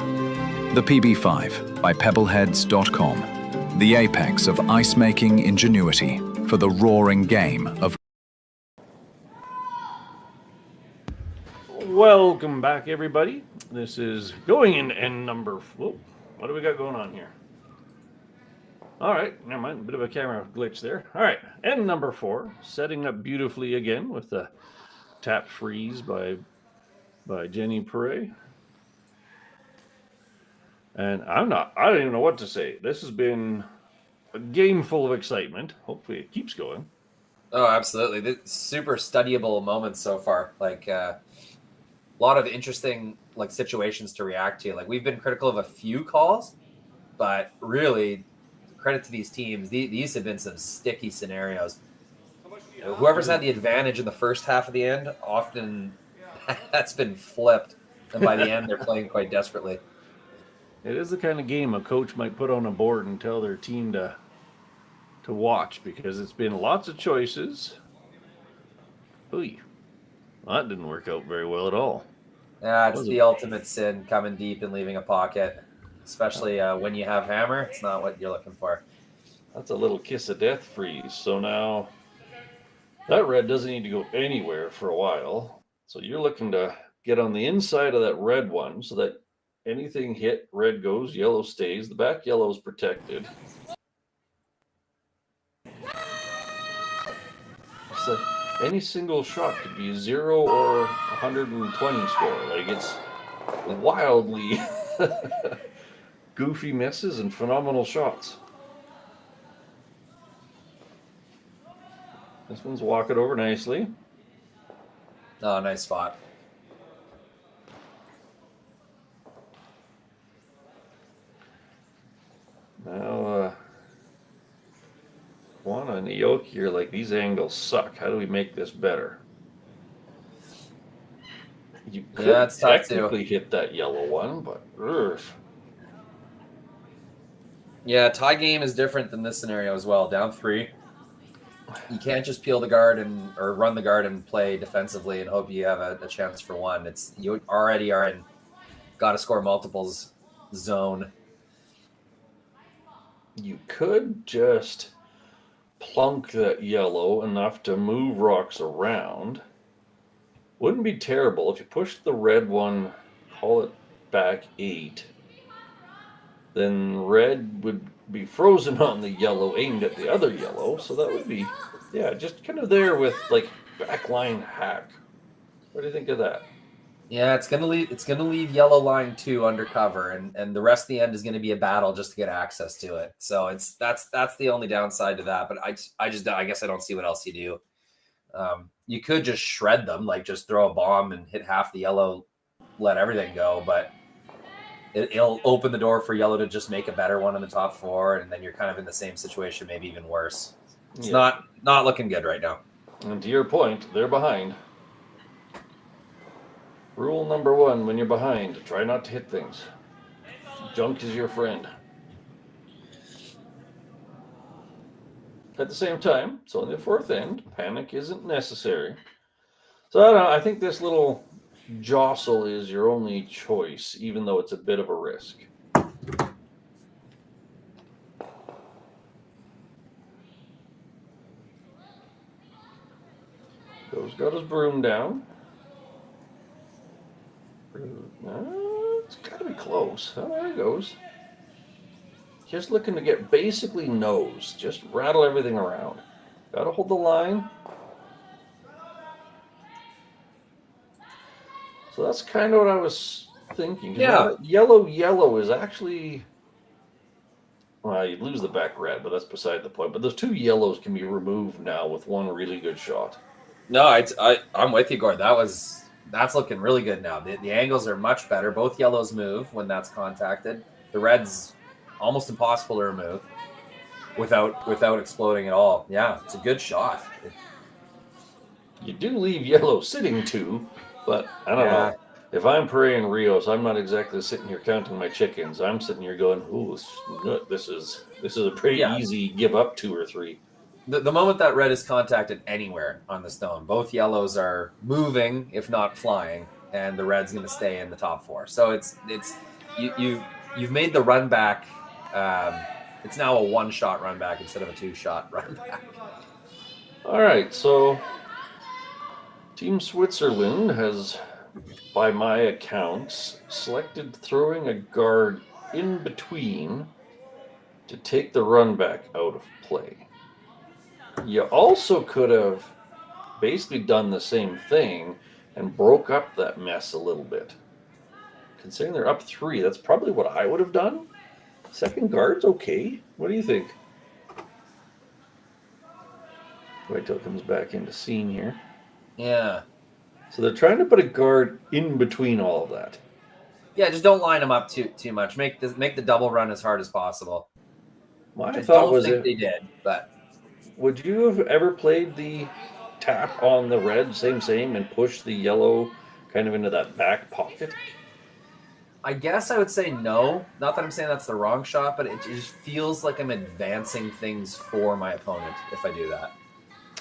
The PB5 by pebbleheads.com, the apex of ice-making ingenuity for the roaring game of... Welcome back, everybody. This is going in end number... Whoa, what do we got going on here? All right, never mind, a bit of a camera glitch there. All right, end number 4, setting up beautifully again with the tap freeze by Jenny Perret. And I don't even know what to say. This has been a game full of excitement. Hopefully it keeps going. Oh, absolutely. This super studyable moments so far. Like a lot of interesting situations to react to. Like we've been critical of a few calls, but really credit to these teams. These have been some sticky scenarios. Whoever's had the advantage in the first half of the end, often that's been flipped. And by the end, they're playing quite desperately. It is the kind of game a coach might put on a board and tell their team to watch, because it's been lots of choices. Ooh, well, that didn't work out very well at all. Yeah, it's the ultimate sin, coming deep and leaving a pocket. Especially when you have hammer, it's not what you're looking for. That's a little kiss of death freeze. So now that red doesn't need to go anywhere for a while. So you're looking to get on the inside of that red one so that anything hit, red goes, yellow stays. The back yellow is protected. So any single shot could be 0 or 120 score. Like, it's wildly goofy misses and phenomenal shots. This one's walking over nicely. Oh, nice spot. Now, Koana and Aoki are like, these angles suck. How do we make this better? You could technically hit that yellow one, but ugh. Yeah, tie game is different than this scenario as well. Down 3. You can't just peel the guard or run the guard and play defensively and hope you have a chance for one. It's you already are in got to score multiples zone. You could just plunk that yellow enough to move rocks around. Wouldn't be terrible if you pushed the red one, call it back 8. Then red would be frozen on the yellow, aimed at the other yellow. So that would be, yeah, just kind of there with like backline hack. What do you think of that? Yeah, it's gonna leave yellow line 2 undercover, and the rest of the end is gonna be a battle just to get access to it. So that's the only downside to that. But I guess I don't see what else you do. You could just shred them, like just throw a bomb and hit half the yellow, let everything go. But it'll open the door for yellow to just make a better one in the top 4, and then you're kind of in the same situation, maybe even worse. It's not looking good right now. And to your point, they're behind. Rule number 1 when you're behind, try not to hit things. Junk is your friend. At the same time, it's only the 4th end. Panic isn't necessary. So I don't know, I think this little jostle is your only choice, even though it's a bit of a risk. Joe's got his broom down. It's got to be close. Oh, there he goes. Just looking to get basically nose. Just rattle everything around. Got to hold the line. So that's kind of what I was thinking. Yeah. Yellow is actually... Well, you lose the back red, but that's beside the point. But those 2 yellows can be removed now with 1 really good shot. No, I'm with you, Gord. That's looking really good now. The angles are much better. Both yellows move when that's contacted. The red's almost impossible to remove without exploding at all. Yeah, it's a good shot. You do leave yellow sitting 2, but I don't know. If I'm Perret and Rios, I'm not exactly sitting here counting my chickens. I'm sitting here going, "Ooh, this is a pretty easy give up 2 or 3." The moment that red is contacted anywhere on the stone, both yellows are moving, if not flying, and the red's going to stay in the top 4. So you've made the run back. It's now a 1-shot run back instead of a 2-shot run back. All right, so Team Switzerland has, by my accounts, selected throwing a guard in between to take the run back out of play. You also could have basically done the same thing and broke up that mess a little bit. Considering they're up 3, that's probably what I would have done. Second guard's okay. What do you think? Wait till it comes back into scene here. Yeah. So they're trying to put a guard in between all of that. Yeah, just don't line them up too much. Make the double run as hard as possible. My thought was they did, but... Would you have ever played the tap on the red, same, and push the yellow kind of into that back pocket? I guess I would say no. Not that I'm saying that's the wrong shot, but it just feels like I'm advancing things for my opponent if I do that.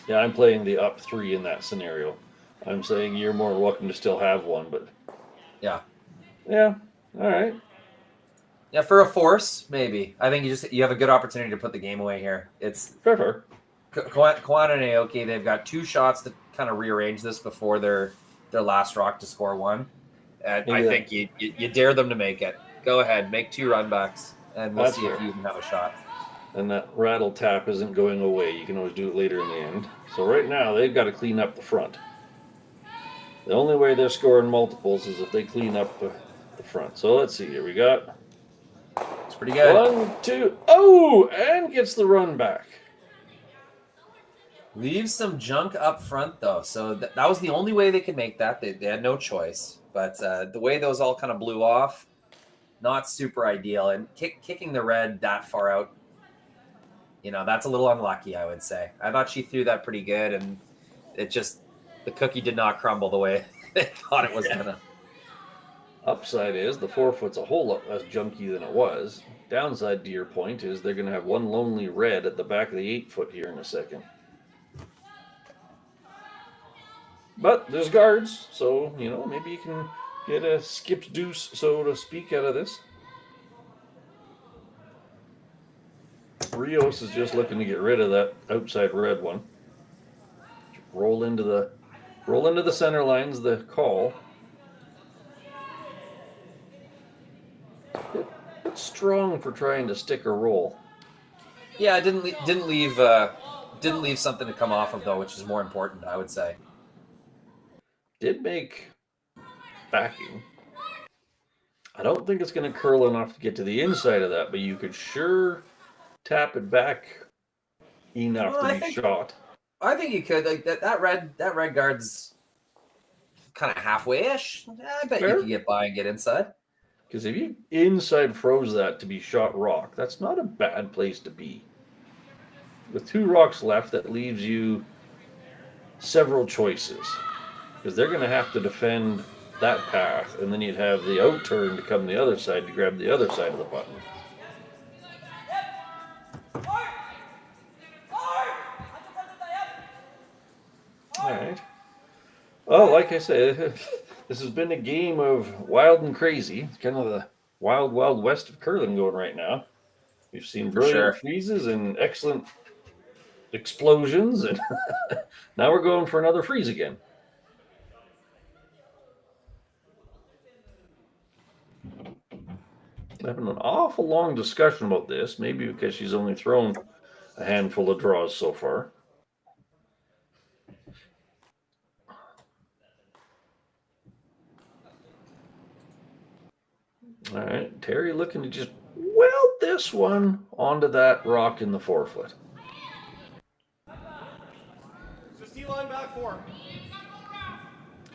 Yeah, I'm playing the up 3 in that scenario. I'm saying you're more welcome to still have one, but... Yeah. Yeah, all right. Yeah, for a force, maybe. I think you have a good opportunity to put the game away here. It's fair. Koana and Aoki, they've got 2 shots to kind of rearrange this before their last rock to score 1. And I think you dare them to make it. Go ahead, make 2 run backs, and we'll see if you can have a shot. And that rattle tap isn't going away. You can always do it later in the end. So right now, they've got to clean up the front. The only way they're scoring multiples is if they clean up the front. So let's see here. We got... It's pretty good. 1, 2... Oh! And gets the run back. Leave some junk up front, though. So that was the only way they could make that. They had no choice. But the way those all kind of blew off, not super ideal. And kicking the red that far out, that's a little unlucky, I would say. I thought she threw that pretty good, and the cookie did not crumble the way they thought it was going to. Upside is the 4-foot's a whole lot less junky than it was. Downside, to your point, is they're going to have one lonely red at the back of the 8-foot here in a second. But there's guards, so, maybe you can get a skipped deuce, so to speak, out of this. Rios is just looking to get rid of that outside red one. Roll into the center lines, the call. It's strong for trying to stick or roll. Yeah, didn't leave something to come off of though, which is more important, I would say. Did make backing. I don't think it's going to curl enough to get to the inside of that, but you could sure tap it back enough to be shot. I think you could. Like that red guard's kind of halfway-ish. I bet you could get by and get inside. Because if you inside froze that to be shot rock, that's not a bad place to be. With 2 rocks left, that leaves you several choices. Because they're going to have to defend that path, and then you'd have the out turn to come the other side to grab the other side of the button. All right. Well, like I said, this has been a game of wild and crazy. It's kind of the wild, wild west of curling going right now. We've seen brilliant freezes and excellent explosions, and now we're going for another freeze again. Having an awful long discussion about this, maybe because she's only thrown a handful of draws so far. All right, Terry looking to just weld this one onto that rock in the forefoot. Line back 4.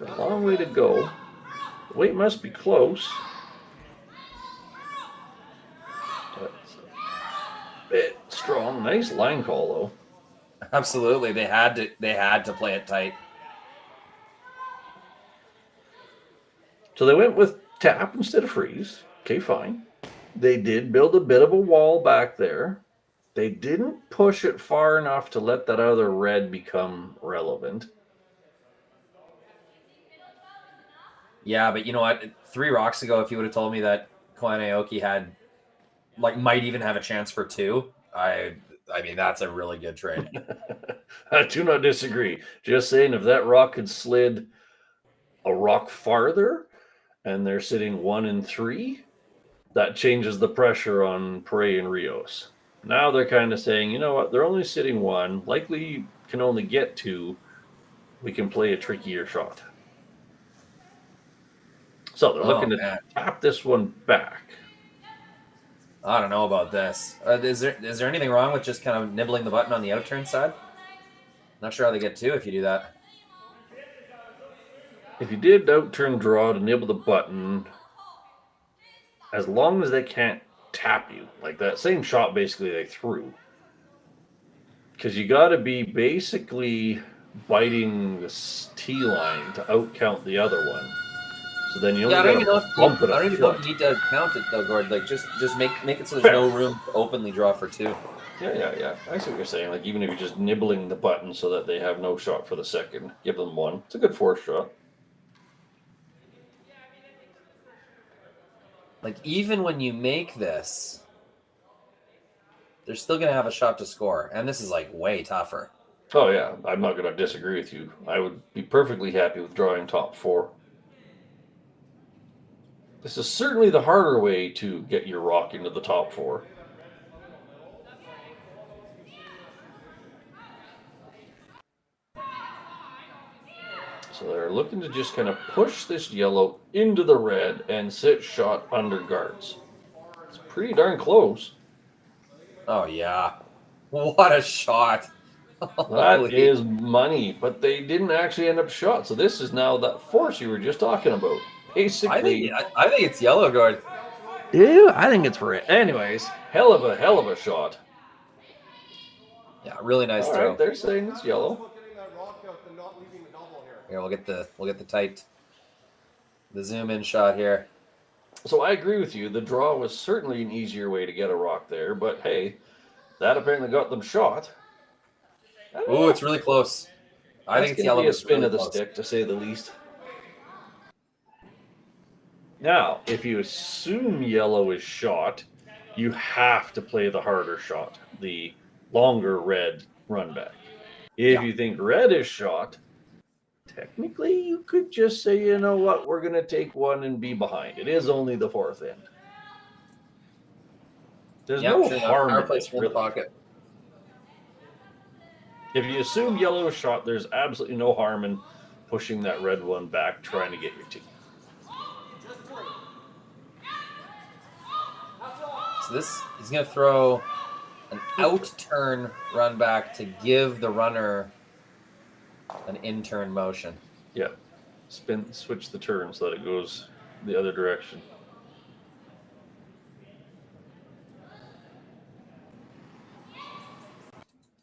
Got a long way to go. The weight must be close. That's a bit strong. Nice line call though. Absolutely, they had to play it tight. So they went with tap instead of freeze. Okay, fine. They did build a bit of a wall back there. They didn't push it far enough to let that other red become relevant. Yeah, but you know what? 3 rocks ago, if you would have told me that Koana Aoki might even have a chance for 2, I mean, that's a really good trade. I do not disagree. Just saying, if that rock had slid a rock farther and they're sitting 1 and 3, that changes the pressure on Perret and Rios. Now they're kind of saying, you know what, they're only sitting 1, likely can only get 2. We can play a trickier shot. So they're looking to tap this one back. I don't know about this. Is there anything wrong with just kind of nibbling the button on the outturn side? Not sure how they get 2 if you do that. If you did outturn draw to nibble the button, as long as they can't tap you, like that same shot basically they threw. Because you got to be basically biting this T line to outcount the other one. So then you only got to bump it a foot. I don't even know if you need to count it though, Gord. Like just make it so there's no room to openly draw for 2. Yeah. I see what you're saying. Like even if you're just nibbling the button so that they have no shot for the second, give them 1. It's a good force shot. Like, even when you make this, they're still going to have a shot to score. And this is, like, way tougher. Oh, yeah. I'm not going to disagree with you. I would be perfectly happy with drawing top 4. This is certainly the harder way to get your rock into the top 4. So they're looking to just kind of push this yellow into the red and sit shot under guards. It's pretty darn close. Oh, yeah. What a shot. That is money, but they didn't actually end up shot. So this is now that force you were just talking about. Basically, I think it's yellow, guard. Yeah, I think it's for it. Anyways, hell of a shot. Yeah, really nice All throw. Right, they're saying it's yellow. Here, we'll get the zoom in shot here. So I agree with you. The draw was certainly an easier way to get a rock there, but hey, that apparently got them shot. Oh, it's really close. I think it's yellow. Be a spin of the stick, to say the least. Now, if you assume yellow is shot, you have to play the harder shot, the longer red run back. If you think red is shot, technically you could just say, you know what, we're going to take one and be behind. It is only the fourth end. There's no harm in this, really. Pocket. If you assume yellow is shot, there's absolutely no harm in pushing that red one back, trying to get your team. So he's going to throw an out-turn run back to give the runner an in-turn motion. Yeah. Switch the turn so that it goes the other direction.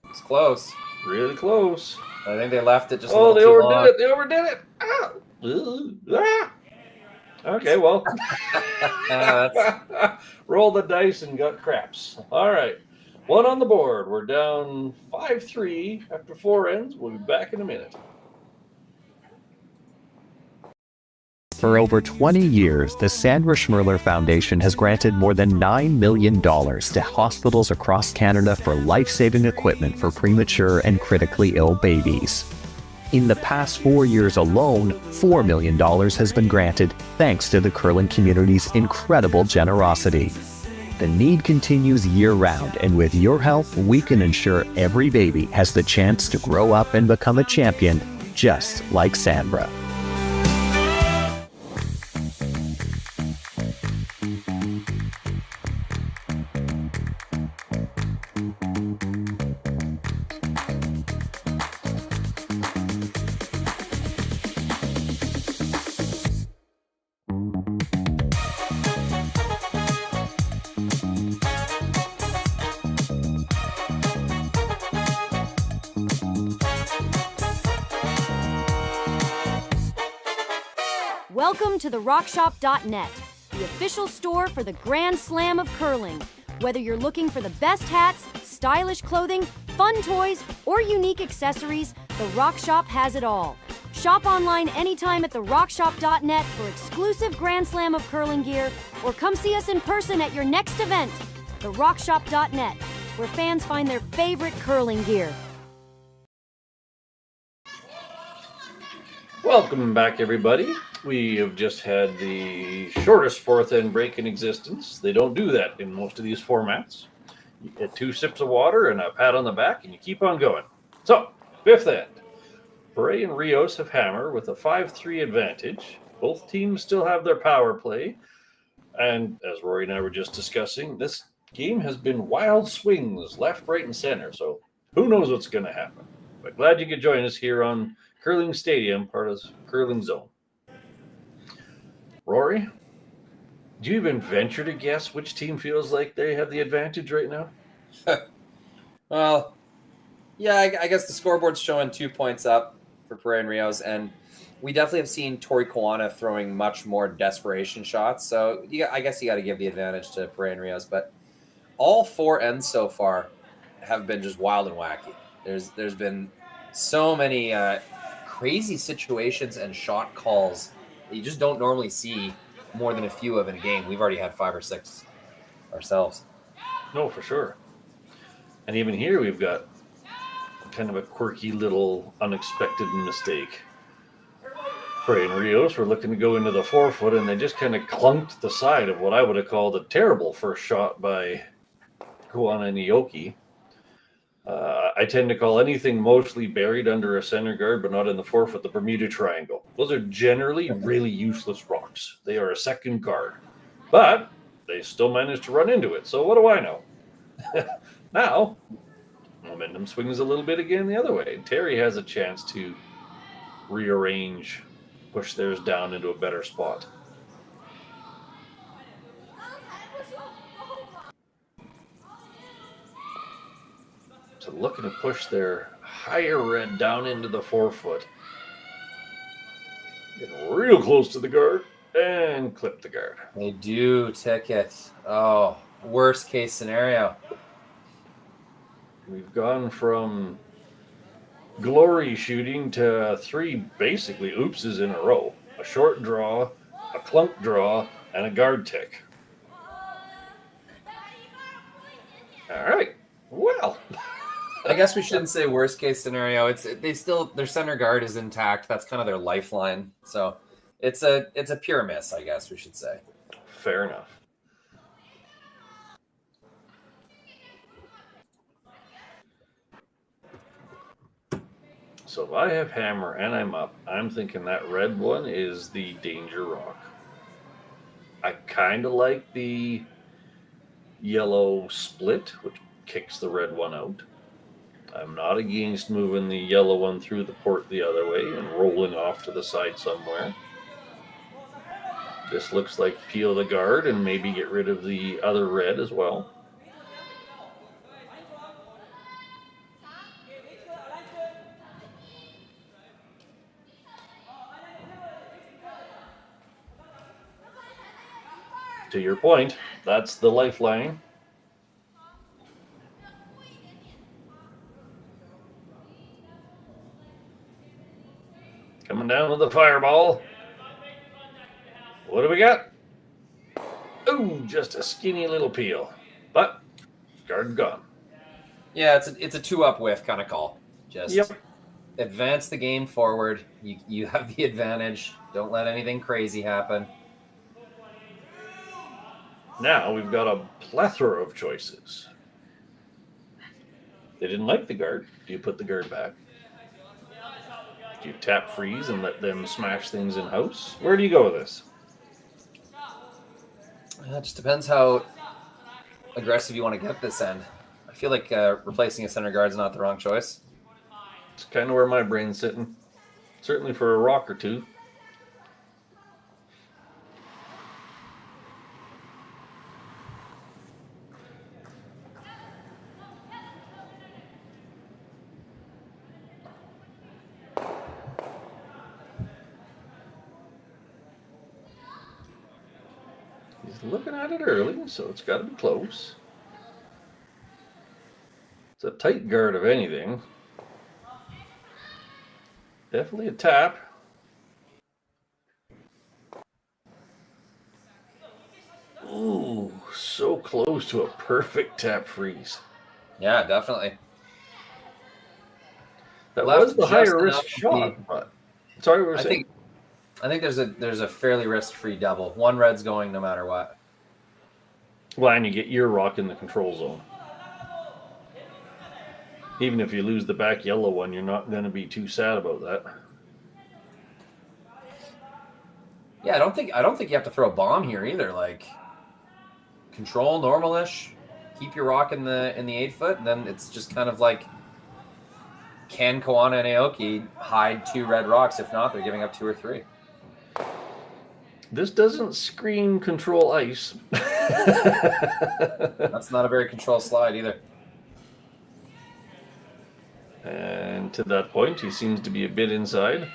It's close. Really close. I think they left it just a little too long. Oh, they overdid it. Ah. Okay, well. Roll the dice and got craps. All right. One on the board. We're down 5-3 after 4 ends. We'll be back in a minute. For over 20 years, the Sandra Schmirler Foundation has granted more than $9 million to hospitals across Canada for life-saving equipment for premature and critically ill babies. In the past 4 years alone, $4 million has been granted thanks to the curling community's incredible generosity. The need continues year-round, and with your help, we can ensure every baby has the chance to grow up and become a champion, just like Sandra. Welcome to the RockShop.net, the official store for the Grand Slam of curling. Whether you're looking for the best hats, stylish clothing, fun toys, or unique accessories, the Rock Shop has it all. Shop online anytime at the RockShop.net for exclusive Grand Slam of curling gear, or come see us in person at your next event. The RockShop.net, where fans find their favorite curling gear. Welcome back, everybody. We have just had the shortest fourth end break in existence. They don't do that in most of these formats. You get 2 sips of water and a pat on the back, and you keep on going. So, fifth end. Perret and Rios have hammer with a 5-3 advantage. Both teams still have their power play. And as Rory and I were just discussing, this game has been wild swings left, right, and center. So who knows what's going to happen. But glad you could join us here on Curling Stadium, part of Curling Zone. Rory, do you even venture to guess which team feels like they have the advantage right now? Well, yeah, I guess the scoreboard's showing 2 points up for Perret and Rios, and we definitely have seen Tori Koana throwing much more desperation shots. So I guess you got to give the advantage to Perret and Rios. But all 4 ends so far have been just wild and wacky. There's been so many crazy situations and shot calls that you just don't normally see more than a few of in a game. We've already had 5 or 6 ourselves. No, for sure. And even here we've got kind of a quirky little unexpected mistake. Perret and Rios were looking to go into the 4-foot, and they just kind of clunked the side of what I would have called a terrible first shot by Koana and Aoki. I tend to call anything mostly buried under a center guard, but not in the 4-foot, the Bermuda Triangle. Those are generally really useless rocks. They are a second guard, but they still manage to run into it. So what do I know? Now, momentum swings a little bit again the other way. Terry has a chance to rearrange, push theirs down into a better spot. So looking to push their higher red down into the 4-foot. Getting real close to the guard and clip the guard. They do tick it. Oh, worst case scenario. We've gone from glory shooting to 3 basically oopses in a row. A short draw, a clunk draw, and a guard tick. All right. Well, I guess we shouldn't say worst case scenario. Their center guard is intact. That's kind of their lifeline. So it's a pure miss, I guess we should say. fair enough. So if I have hammer and I'm up, I'm thinking that red one is the danger rock. I kind of like the yellow split, which kicks the red one out. I'm not against moving the yellow one through the port the other way and rolling off to the side somewhere. This looks like peel the guard and maybe get rid of the other red as well. To your point, that's the lifeline. Coming down with the fireball. What do we got? Ooh, just a skinny little peel. But guard gone. Yeah, it's a 2-up whiff kind of call. Just advance the game forward. You have the advantage. Don't let anything crazy happen. Now we've got a plethora of choices. They didn't like the guard. Do you put the guard back? Do you tap freeze and let them smash things in house? Where do you go with this? It just depends how aggressive you want to get this end. I feel like replacing a center guard is not the wrong choice. It's kind of where my brain's sitting. Certainly for a rock or two. He's looking at it early, so it's got to be close. It's a tight guard of anything. Definitely a tap. Ooh, so close to a perfect tap freeze. Yeah, definitely. That was the higher risk shot, but sorry, what were you saying? I think there's a fairly risk-free double. One red's going no matter what. Well, and you get your rock in the control zone. Even if you lose the back yellow one, you're not going to be too sad about that. Yeah, I don't think you have to throw a bomb here either. Like, control normal-ish, keep your rock in the 8-foot, and then it's just kind of like, can Koana and Aoki hide 2 red rocks? If not, they're giving up 2 or 3. This doesn't scream control ice. That's not a very controlled slide either. And to that point, he seems to be a bit inside.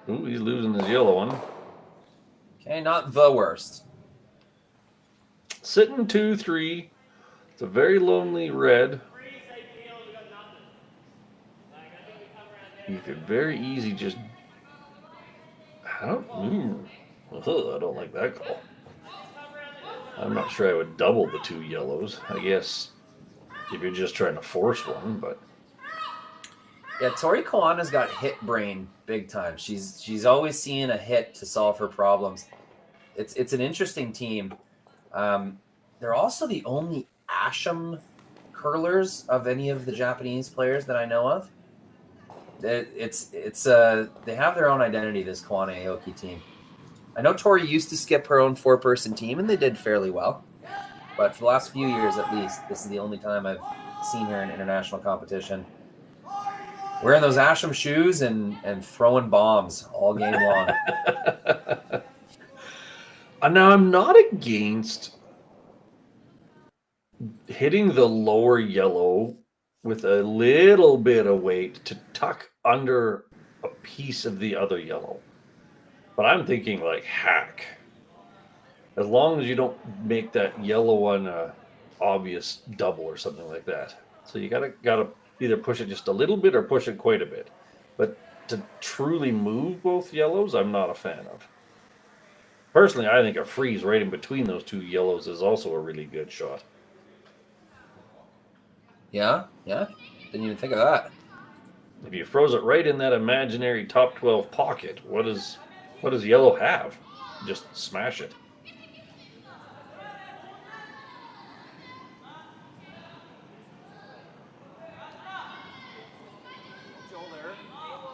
Ooh, he's losing his yellow one. Okay, not the worst. Sitting 2-3. It's a very lonely red. You could very easy just... I don't like that call. I'm not sure I would double the 2 yellows. I guess if you're just trying to force one, but... Yeah, Tori Koana's got hit brain big time. She's always seeing a hit to solve her problems. It's an interesting team. They're also the only Asham curlers of any of the Japanese players that I know of. They have their own identity, this Koana Aoki team. I know Tori used to skip her own 4-person team, and they did fairly well. But for the last few years, at least, this is the only time I've seen her in international competition. Wearing those Asham shoes and throwing bombs all game long. Now, I'm not against hitting the lower yellow with a little bit of weight to tuck under a piece of the other yellow. But I'm thinking like hack. As long as you don't make that yellow one a obvious double or something like that. So you gotta either push it just a little bit or push it quite a bit. But to truly move both yellows, I'm not a fan of. Personally, I think a freeze right in between those 2 yellows is also a really good shot. Yeah. Didn't even think of that. If you froze it right in that imaginary top 12 pocket, what does yellow have? Just smash it.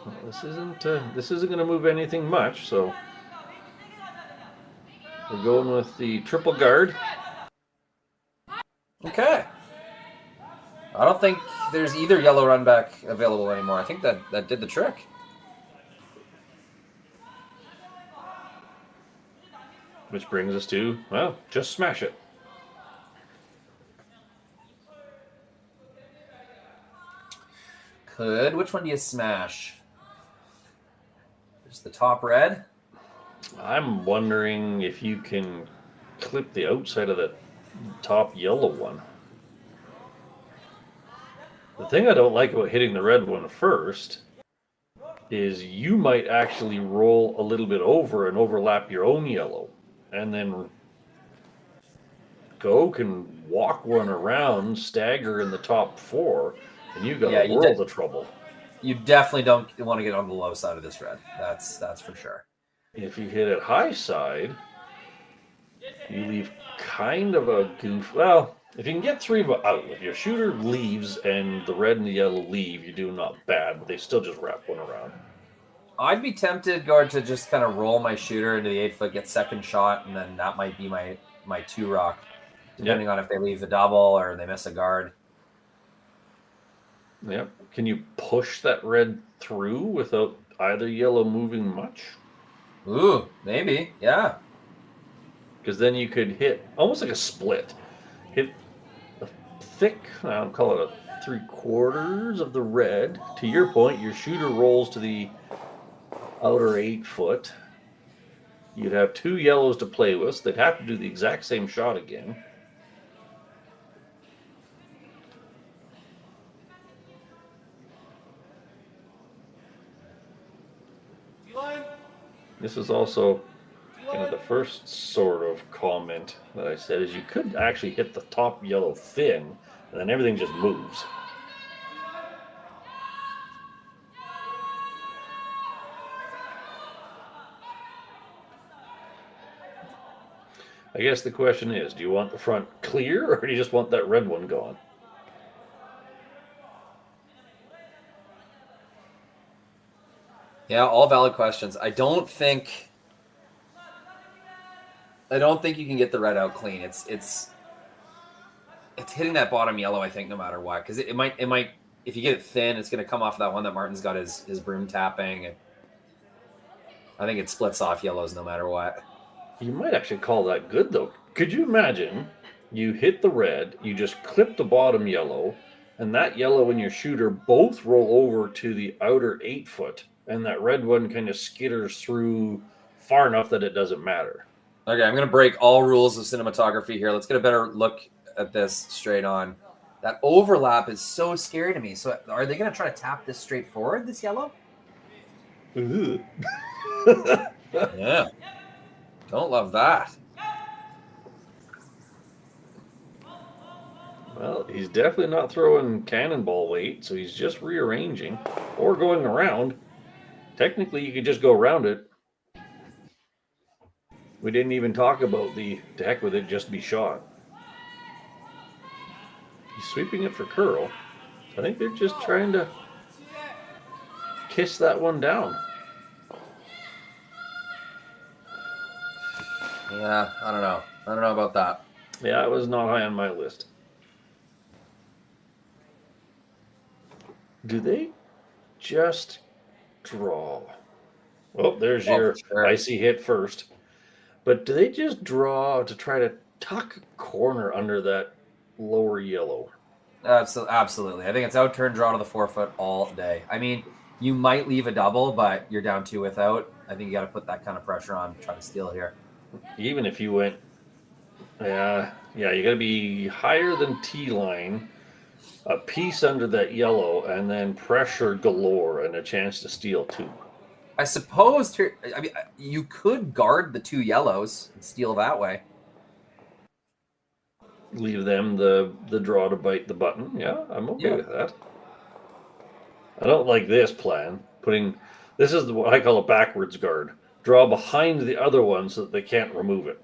Well, this isn't going to move anything much, so we're going with the triple guard. Okay. I don't think there's either yellow run back available anymore. I think that did the trick. Which brings us to, well, just smash it. Which one do you smash? There's the top red. I'm wondering if you can clip the outside of the top yellow one. The thing I don't like about hitting the red one first is you might actually roll a little bit over and overlap your own yellow. And then Go can walk one around, stagger in the top 4, and you got a world of trouble. You definitely don't want to get on the low side of this red. That's for sure. If you hit it high side, you leave kind of a goof. Well, if you can get 3 out, if your shooter leaves and the red and the yellow leave, you're doing not bad, but they still just wrap one around. I'd be tempted, Guard, to just kind of roll my shooter into the 8-foot, get second shot, and then that might be my 2 rock, depending on if they leave the double or they miss a guard. Yep. Can you push that red through without either yellow moving much? Ooh, maybe. Yeah. Because then you could hit almost like a split. Hit a thick, I'll call it a 3/4 of the red. To your point, your shooter rolls to the outer 8-foot. You'd have 2 yellows to play with. So they'd have to do the exact same shot again. This is also the first sort of comment that I said is you could actually hit the top yellow thin, and then everything just moves. I guess the question is, do you want the front clear, or do you just want that red one gone? Yeah, all valid questions. I don't think you can get the red out clean. It's hitting that bottom yellow, I think, no matter what. Because it might if you get it thin, it's gonna come off that one that Martin's got his broom tapping. And I think it splits off yellows no matter what. You might actually call that good though. Could you imagine you hit the red, you just clip the bottom yellow, and that yellow and your shooter both roll over to the outer 8-foot, and that red one kind of skitters through far enough that it doesn't matter. Okay, I'm going to break all rules of cinematography here. Let's get a better look at this straight on. That overlap is so scary to me. So are they going to try to tap this straight forward, this yellow? Ooh. Yeah. Don't love that. Well, he's definitely not throwing cannonball weight, so he's just rearranging or going around. Technically, you could just go around it. We didn't even talk about the to heck with it, just be shot. He's sweeping it for curl. I think they're just trying to kiss that one down. Yeah, I don't know. I don't know about that. Yeah, it was not high on my list. Do they just draw? Oh, there's your icy hit first. But do they just draw to try to tuck a corner under that lower yellow? Absolutely. I think it's out turn draw to the 4-foot all day. I mean, you might leave a double, but you're down 2 without. I think you got to put that kind of pressure on, try to steal here. Even if you went, you got to be higher than T-line, a piece under that yellow, and then pressure galore and a chance to steal 2. I suppose you could guard the 2 yellows and steal that way. Leave them the draw to bite the button. Yeah, I'm okay with that. I don't like this plan. This is what I call a backwards guard. Draw behind the other one so that they can't remove it.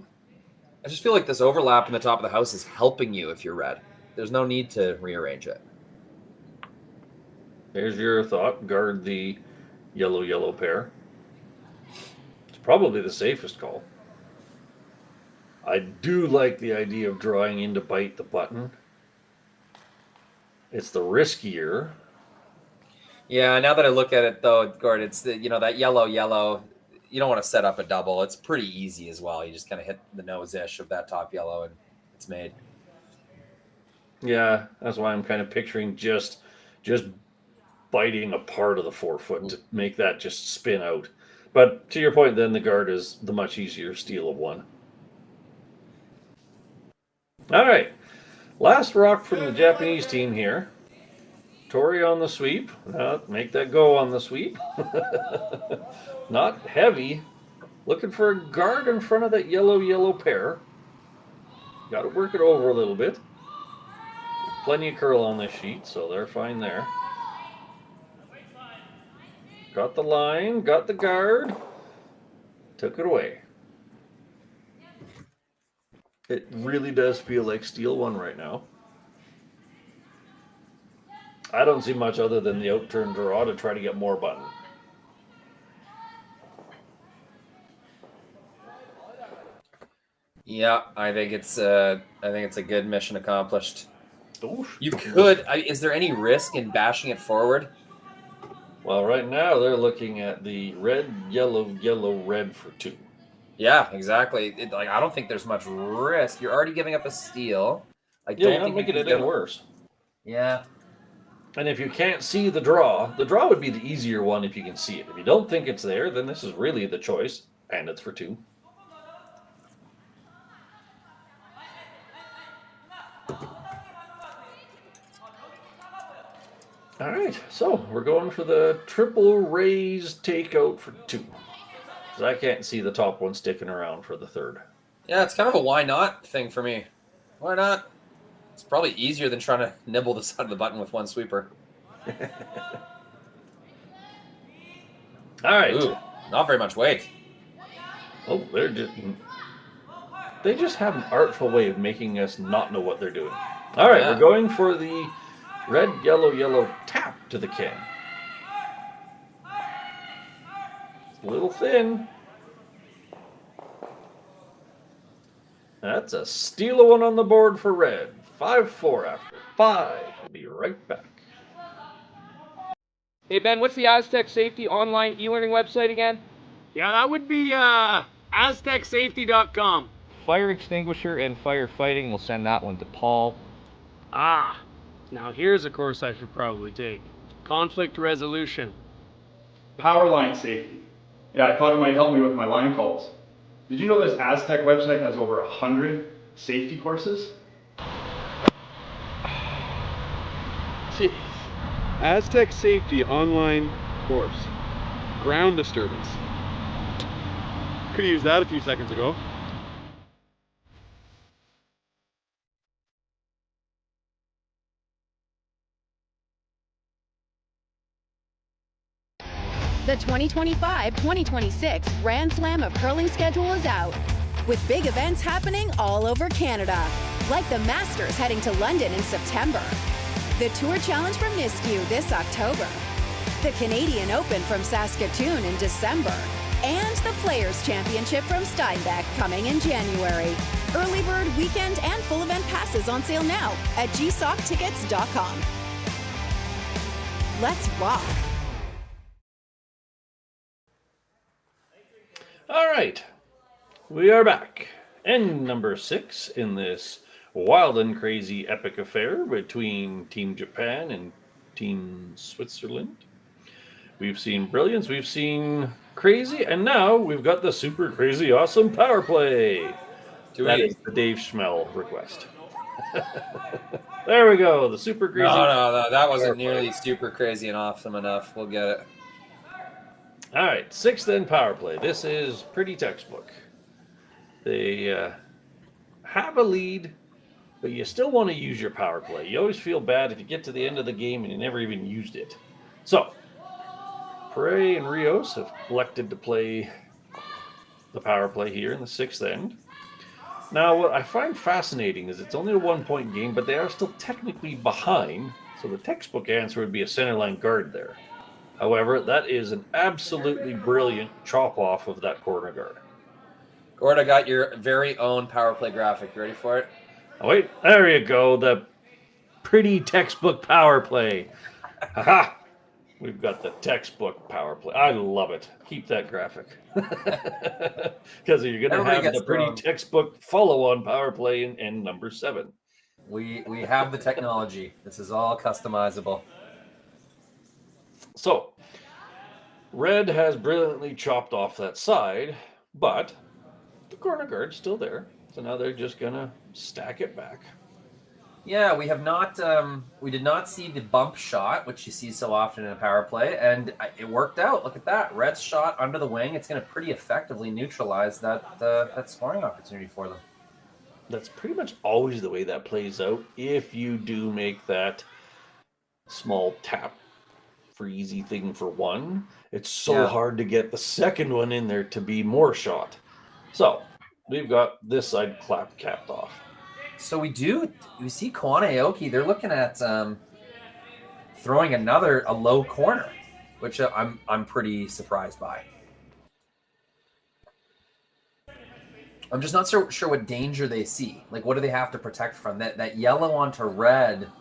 I just feel like this overlap in the top of the house is helping you if you're red. There's no need to rearrange it. There's your thought. Guard the yellow pair. It's probably the safest call. I do like the idea of drawing in to bite the button. It's the riskier. Yeah, now that I look at it though, Gord, it's that yellow. You don't want to set up a double. It's pretty easy as well. You just kind of hit the nose-ish of that top yellow and it's made. Yeah, that's why I'm kind of picturing just biting a part of the forefoot to make that just spin out. But to your point, then the guard is the much easier steal of one. All right, last rock from the Japanese team here. Tori on the sweep. Make that go on the sweep. Not heavy. Looking for a guard in front of that yellow pair. Got to work it over a little bit. Plenty of curl on this sheet, so they're fine there. Got the line, got the guard. Took it away. It really does feel like steal one right now. I don't see much other than the out-turn draw to try to get more button. Yeah, I think it's a good mission accomplished. Oof. You could. Is there any risk in bashing it forward? Well, right now they're looking at the red, yellow, red for 2. Yeah, exactly. I don't think there's much risk. You're already giving up a steal. You're not making it any worse. Yeah. And if you can't see the draw would be the easier one if you can see it. If you don't think it's there, then this is really the choice, and it's for 2. All right, so we're going for the triple raise takeout for 2. Because I can't see the top one sticking around for the third. Yeah, it's kind of a why not thing for me. Why not? It's probably easier than trying to nibble the side of the button with one sweeper. All right. Ooh, not very much weight. Oh, they just have an artful way of making us not know what they're doing. All right, We're going for the red, yellow tap to the can. It's a little thin. That's a steal of one on the board for red. 5-4 after 5. We'll be right back. Hey Ben, what's the Aztec Safety online e-learning website again? Yeah, that would be aztecsafety.com. Fire extinguisher and firefighting. We'll send that one to Paul. Ah, now here's a course I should probably take. Conflict resolution. Power line safety. Yeah, I thought it might help me with my line calls. Did you know this Aztec website has over 100 safety courses? Jeez. Aztec Safety online course. Ground disturbance. Could have used that a few seconds ago. The 2025-2026 Grand Slam of Curling schedule is out, with big events happening all over Canada, like the Masters heading to London in September, the Tour Challenge from Nisku this October, the Canadian Open from Saskatchewan in December, and the Players' Championship from Steinbeck coming in January. Early bird weekend and full event passes on sale now at gsoctickets.com. Let's rock! All right, we are back. End number 6 in this wild and crazy epic affair between Team Japan and Team Switzerland. We've seen brilliance, we've seen crazy, and now we've got the super crazy awesome power play. That is the Dave Schmel request. There we go, the super crazy. No, that wasn't nearly super crazy and awesome enough. We'll get it. All right, 6th then power play. This is pretty textbook. They have a lead. but you still want to use your power play. You always feel bad if you get to the end of the game and you never even used it. So, Perret and Rios have elected to play the power play here in the 6th end. Now, what I find fascinating is it's only a 1-point game, but they are still technically behind, so the textbook answer would be a centerline guard there. However, that is an absolutely brilliant chop off of that corner guard. Gord, I got your very own power play graphic. You ready for it? Oh, wait, there you go. The pretty textbook power play. Haha! We've got the textbook power play. I love it. Keep that graphic. Because you're going to have the pretty textbook follow-on power play in number 7. We have the technology. This is all customizable. So, red has brilliantly chopped off that side, but the corner guard's still there. So now they're just going to stack it back. Yeah, we have not. We did not see the bump shot, which you see so often in a power play, and it worked out. Look at that, Red's shot under the wing. It's going to pretty effectively neutralize that scoring opportunity for them. That's pretty much always the way that plays out. If you do make that small tap freezy thing for one, it's so hard to get the second one in there to be more shot. So we've got this side capped off. So we see Koana Aoki, they're looking at throwing a low corner, which I'm pretty surprised by. I'm just not sure what danger they see. Like, what do they have to protect from? That yellow onto red,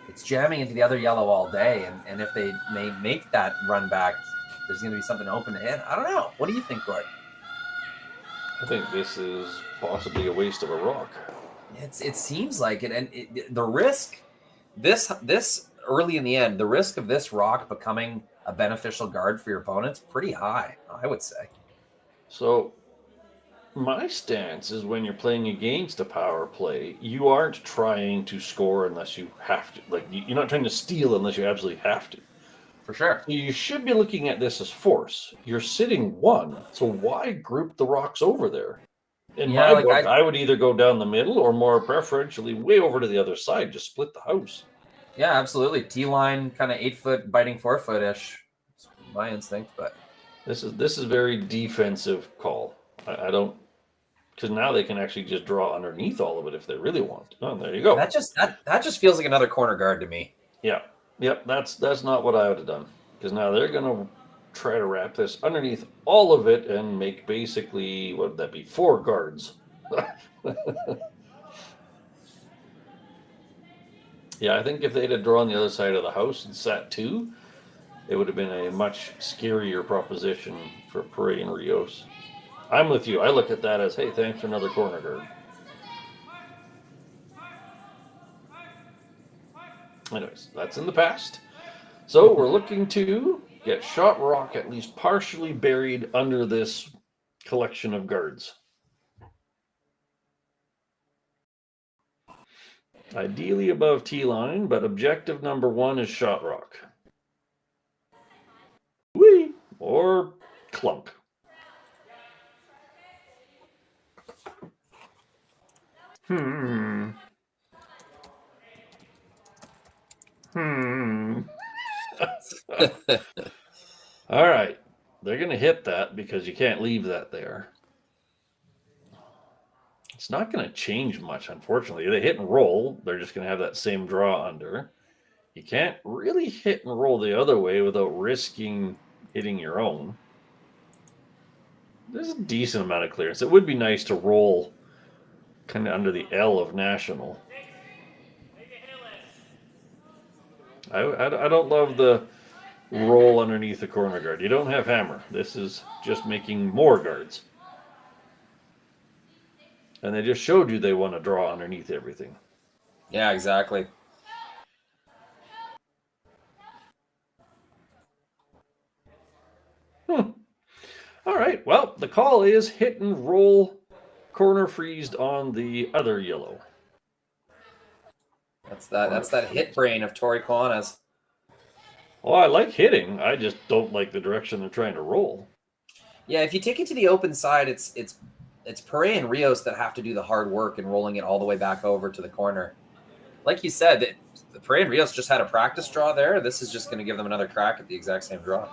it's jamming into the other yellow all day, and if they may make that run back, there's going to be something open to hit. I don't know. What do you think, Gord? I think this is possibly a waste of a rock. It seems like it, and the risk, this early in the end, the risk of this rock becoming a beneficial guard for your opponent's pretty high, I would say. So, my stance is when you're playing against a power play, you aren't trying to score unless you have to. Like, you're not trying to steal unless you absolutely have to. For sure. So you should be looking at this as force. You're sitting 1, so why group the rocks over there? In my book, I would either go down the middle or more preferentially way over to the other side, just split the house. Yeah, absolutely. T-line, kind of 8-foot, biting 4-foot-ish. My instinct, but this is very defensive call. I don't, because now they can actually just draw underneath all of it if they really want. Oh, there you go. That just feels like another corner guard to me. Yeah, yep. That's not what I would have done, because now they're gonna try to wrap this underneath all of it and make basically, what would that be, 4 guards. Yeah, I think if they'd have drawn the other side of the house and sat 2, it would have been a much scarier proposition for Perret and Rios. I'm with you. I look at that as, hey, thanks for another corner guard. Anyways, that's in the past. So we're looking to get shot rock at least partially buried under this collection of guards. Ideally above T-line, but objective number 1 is shot rock. Whee! Or clunk. All right. They're going to hit that because you can't leave that there. It's not going to change much, unfortunately. They hit and roll. They're just going to have that same draw under. You can't really hit and roll the other way without risking hitting your own. There's a decent amount of clearance. It would be nice to roll kind of under the L of National. I don't love the roll underneath the corner guard. You don't have hammer. This is just making more guards. And they just showed you they want to draw underneath everything. Yeah, exactly. All right. Well, the call is hit and roll corner freezed on the other yellow. That's that hit brain of Tori Koana's. Well, I like hitting. I just don't like the direction they're trying to roll. Yeah, if you take it to the open side, it's it's Perret and Rios that have to do the hard work and rolling it all the way back over to the corner. Like you said, the Perret and Rios just had a practice draw there. This is just going to give them another crack at the exact same draw.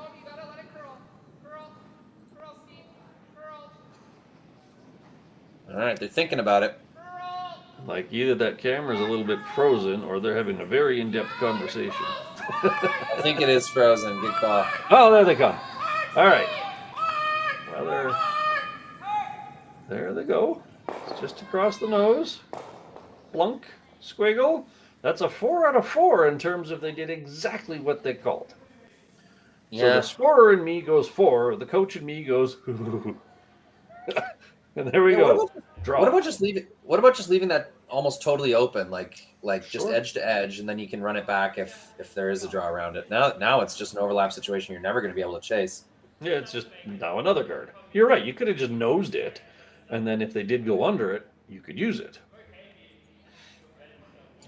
All right, they're thinking about it. Like either that camera's a little bit frozen or they're having a very in-depth conversation. I think it is frozen. Good call. Oh, there they come. All right. Well, there they go. It's just across the nose. Blunk, squiggle. That's a 4 out of 4 in terms of they did exactly what they called. Yeah. So the scorer in me goes 4. The coach in me goes, and there we go. What about just leaving that almost totally open, like just edge to edge, and then you can run it back if there is a draw around it. Now it's just an overlap situation you're never going to be able to chase. Yeah, it's just now another guard. You're right. You could have just nosed it, and then if they did go under it, you could use it.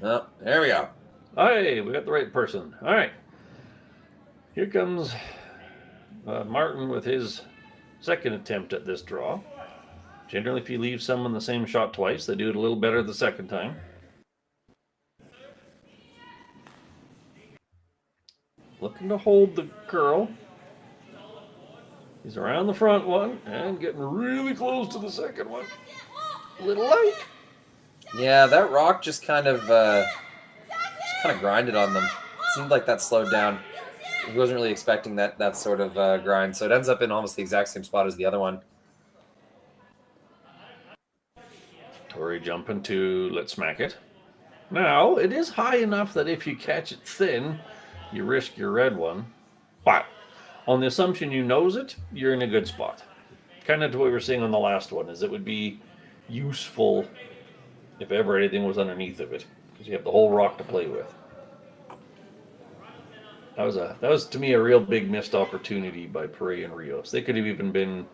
Oh, there we go. Hey, we got the right person. All right. Here comes Martin with his second attempt at this draw. Generally, if you leave someone the same shot twice, they do it a little better the second time. Looking to hold the girl. He's around the front one and getting really close to the second one. A little light. Yeah, that rock just kind of grinded on them. It seemed like that slowed down. He wasn't really expecting that sort of grind, so it ends up in almost the exact same spot as the other one. Tori jumping to let's smack it. Now, it is high enough that if you catch it thin, you risk your red one. But on the assumption you nose it, you're in a good spot. Kind of to what we were saying on the last one, is it would be useful if ever anything was underneath of it, because you have the whole rock to play with. That was to me a real big missed opportunity by Perret and Rios. They could have even been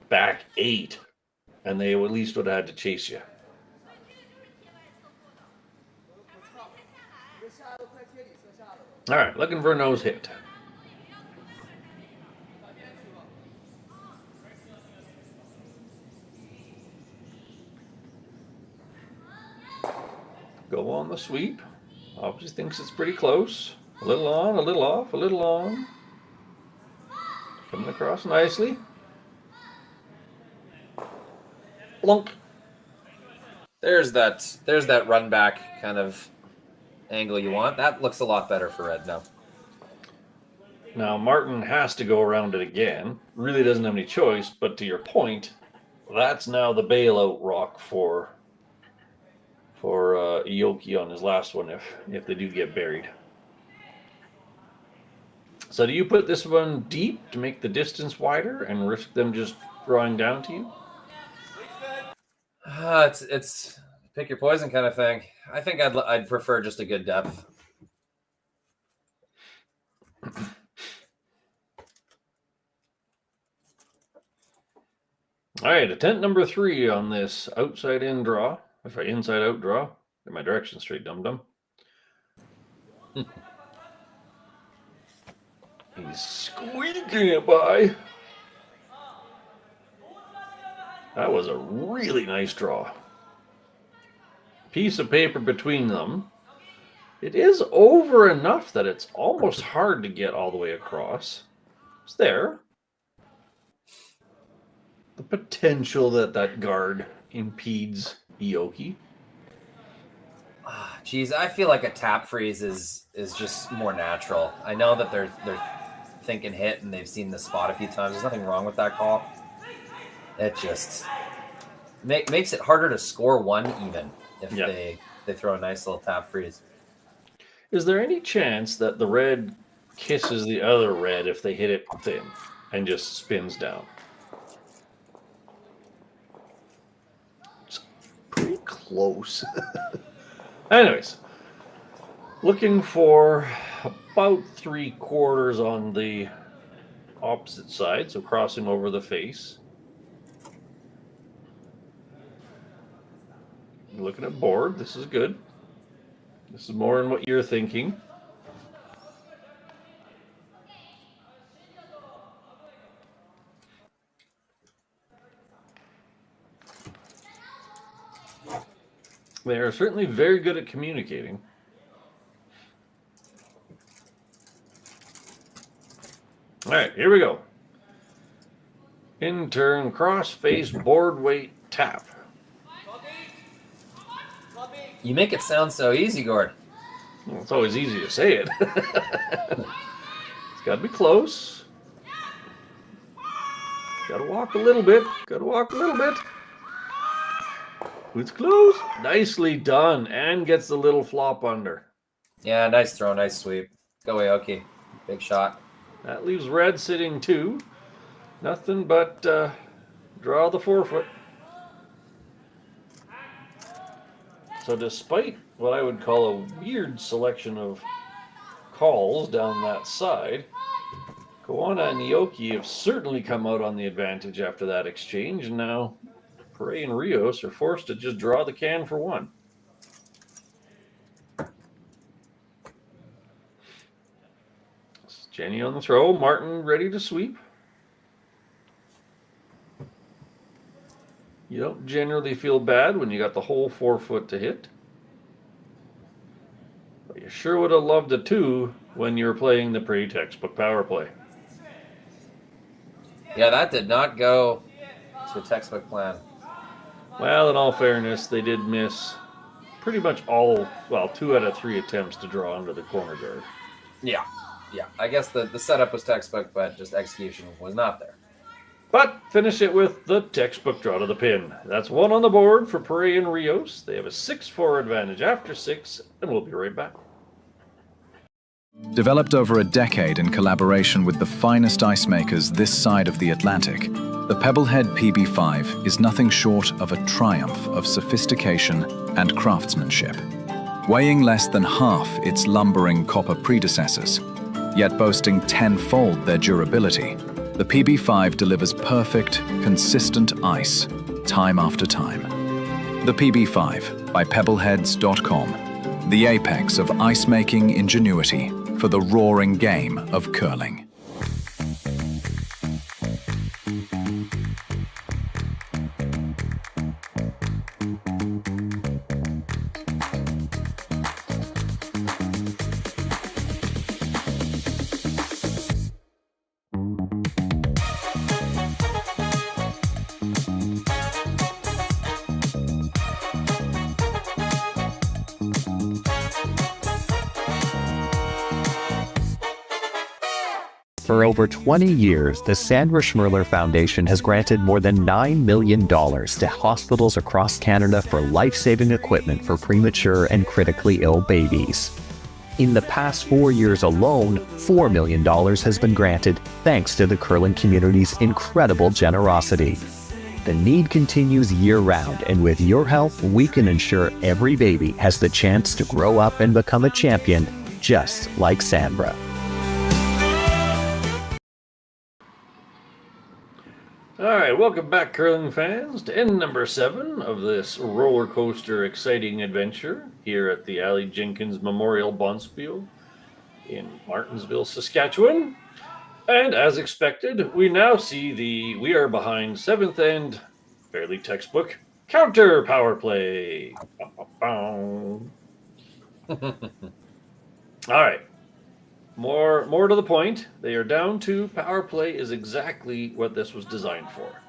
back 8, and they at least would have had to chase you. All right, looking for a nose hit. Go on the sweep. Obviously thinks it's pretty close. A little on, a little off, a little on. Coming across nicely. Blunk. There's that run back kind of angle you want. That looks a lot better for red now. Now Martin has to go around it again. Really doesn't have any choice, but to your point, that's now the bailout rock for Aoki on his last one if they do get buried. So do you put this one deep to make the distance wider and risk them just drawing down to you? It's pick your poison kind of thing. I think I'd prefer just a good depth. All right, attempt number 3 on this outside in draw. Inside out draw. Get my direction straight, dum-dum. He's squeaking it by. That was a really nice draw. Piece of paper between them. It is over enough that it's almost hard to get all the way across. It's there. The potential that guard impedes Aoki. Geez, I feel like a tap freeze is just more natural. I know that they're thinking hit and they've seen the spot a few times. There's nothing wrong with that call. It just makes it harder to score one even if they throw a nice little tap freeze. Is there any chance that the red kisses the other red if they hit it thin and just spins down? It's pretty close. Anyways, looking for about 3/4 on the opposite side, so crossing over the face. Looking at board, this is good. This is more than what you're thinking. They are certainly very good at communicating. All right, here we go. In turn, cross face, board weight, tap. You make it sound so easy, Gord. Well, it's always easy to say it. It's got to be close. Got to walk a little bit. Got to walk a little bit. It's close. Nicely done. And gets the little flop under. Yeah, nice throw, nice sweep. Go Aoki. Big shot. That leaves red sitting 2. Nothing but draw the 4-foot. So despite what I would call a weird selection of calls down that side, Koana and Aoki have certainly come out on the advantage after that exchange, and now Perret and Rios are forced to just draw the can for 1. Jenny on the throw, Martin ready to sweep. You don't generally feel bad when you got the whole 4-foot to hit. But you sure would have loved a 2 when you were playing the pretty textbook power play. Yeah, that did not go to the textbook plan. Well, in all fairness, they did miss pretty much all, 2 out of 3 attempts to draw under the corner guard. Yeah. I guess the setup was textbook, but just execution was not there. But finish it with the textbook draw to the pin. That's 1 on the board for Perret and Rios. They have a 6-4 advantage after 6, and we'll be right back. Developed over a decade in collaboration with the finest ice makers this side of the Atlantic, the Pebblehead PB5 is nothing short of a triumph of sophistication and craftsmanship. Weighing less than half its lumbering copper predecessors, yet boasting 10-fold their durability, the PB5 delivers perfect, consistent ice, time after time. The PB5 by Pebbleheads.com, the apex of ice-making ingenuity for the roaring game of curling. For over 20 years, the Sandra Schmirler Foundation has granted more than $9 million to hospitals across Canada for life-saving equipment for premature and critically ill babies. In the past 4 years alone, $4 million has been granted thanks to the curling community's incredible generosity. The need continues year-round, and with your help, we can ensure every baby has the chance to grow up and become a champion, just like Sandra. All right, welcome back, curling fans, to end number 7 of this roller coaster exciting adventure here at the Aly Jenkins Memorial Bonspiel in Martensville, Saskatchewan. And as expected, we now see we are behind 7th and fairly textbook counter power play. All right. More to the point, they are down to power play is exactly what this was designed for.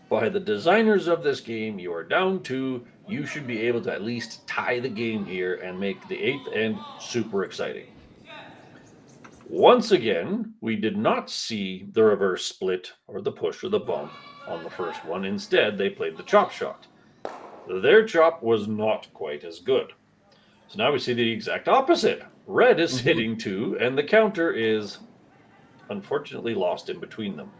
By the designers of this game, you are down to you should be able to at least tie the game here and make the 8th end super exciting. Once again, we did not see the reverse split or the push or the bump on the first one. Instead, they played the chop shot. Their chop was not quite as good. So now we see the exact opposite. Red is hitting 2, and the counter is unfortunately lost in between them.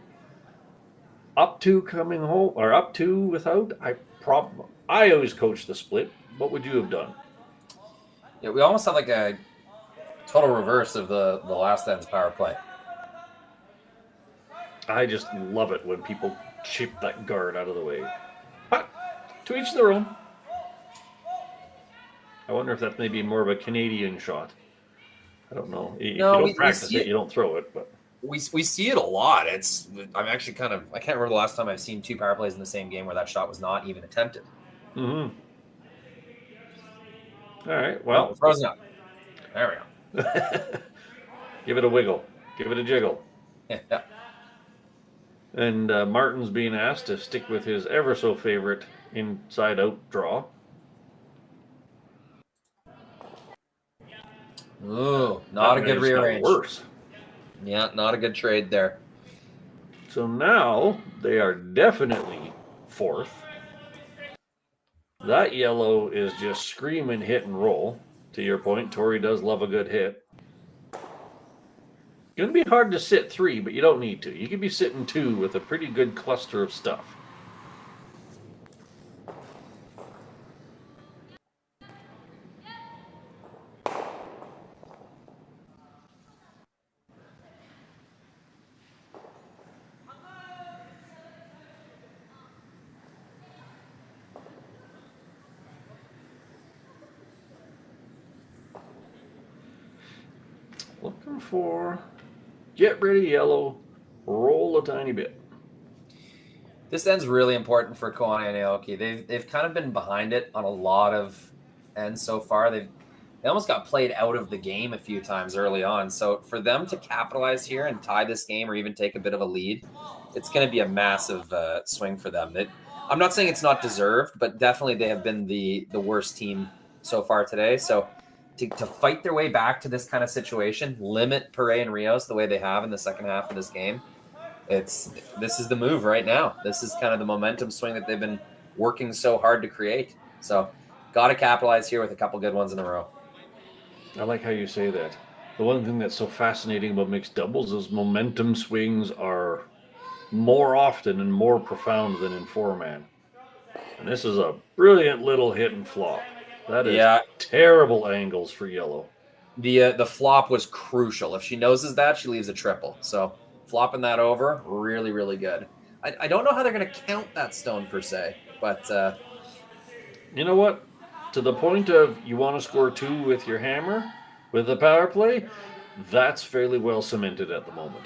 Up 2 coming home, or up 2 without, I always coach the split. What would you have done? Yeah, we almost have like a total reverse of the last end's power play. I just love it when people chip that guard out of the way. But to each their own. I wonder if that's maybe more of a Canadian shot. I don't know. If you don't practice it, you don't throw it. But we see it a lot. I'm actually I can't remember the last time I've seen 2 power plays in the same game where that shot was not even attempted. Mm-hmm. All right. Well, frozen up. There we go. Give it a wiggle. Give it a jiggle. Yeah. And Martin's being asked to stick with his ever so favorite inside-out draw. Ooh, not a good rearrange. Worse. Yeah, not a good trade there. So now they are definitely fourth. That yellow is just screaming hit and roll. To your point, Tori does love a good hit. Going to be hard to sit 3, but you don't need to. You could be sitting 2 with a pretty good cluster of stuff. Looking for get ready yellow, roll a tiny bit. This end's really important for Koana and Aoki. They've kind of been behind it on a lot of ends so far. They almost got played out of the game a few times early on. So for them to capitalize here and tie this game or even take a bit of a lead, it's going to be a massive swing for them. I'm not saying it's not deserved, but definitely they have been the worst team so far today. So to fight their way back to this kind of situation, limit Perret and Rios the way they have in the second half of this game, this is the move right now. This is kind of the momentum swing that they've been working so hard to create. So got to capitalize here with a couple good ones in a row. I like how you say that. The one thing that's so fascinating about mixed doubles is momentum swings are more often and more profound than in 4-man. And this is a brilliant little hit and flop. That is terrible angles for yellow. The flop was crucial. If she noses that, she leaves a triple. So flopping that over, really, really good. I don't know how they're going to count that stone per se, but you know what? To the point of you want to score 2 with your hammer, with the power play, that's fairly well cemented at the moment.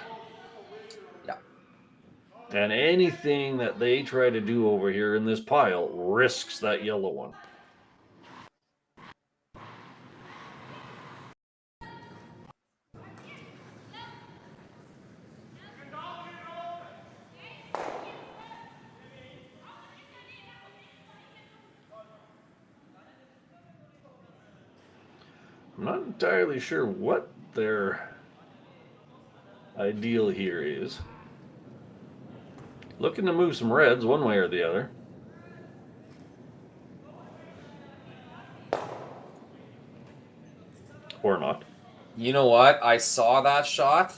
Yeah. And anything that they try to do over here in this pile risks that yellow one. I'm not entirely sure what their ideal here is. Looking to move some reds one way or the other. Or not. You know what? I saw that shot.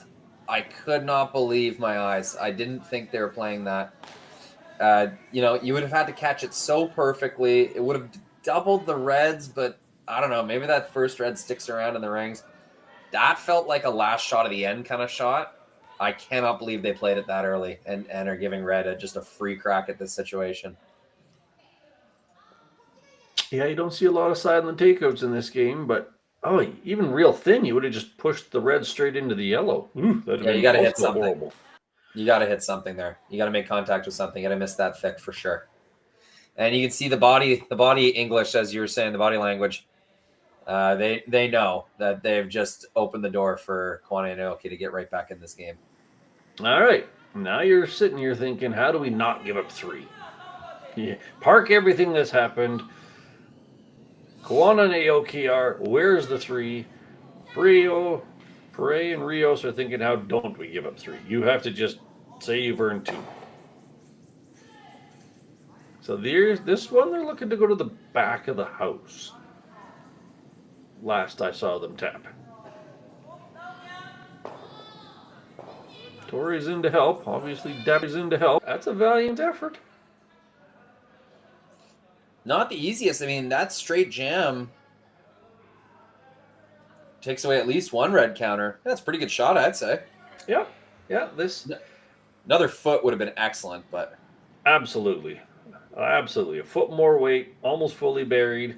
I could not believe my eyes. I didn't think they were playing that. You would have had to catch it so perfectly. It would have doubled the reds, but I don't know. Maybe that first red sticks around in the rings. That felt like a last shot of the end kind of shot. I cannot believe they played it that early and are giving red just a free crack at this situation. Yeah, you don't see a lot of silent takeouts in this game, but even real thin, you would have just pushed the red straight into the yellow. You got to hit something. Horrible. You got to hit something there. You got to make contact with something. You got to miss that thick for sure. And you can see the body English, as you were saying, the body language. They know that they've just opened the door for Koana and Aoki to get right back in this game. All right. Now you're sitting here thinking, how do we not give up 3? Yeah. Park everything that's happened. Koana and Aoki are, where's the 3? Perret and Rios are thinking, how don't we give up 3? You have to just say you've earned 2. So there's this one, they're looking to go to the back of the house. Last I saw them tap. Tori's in to help. Obviously, Debbie's in to help. That's a valiant effort. Not the easiest. I mean, that straight jam takes away at least one red counter. That's a pretty good shot, I'd say. Yep. Yeah, this... Another foot would have been excellent, but... Absolutely. Absolutely. A foot more weight, almost fully buried,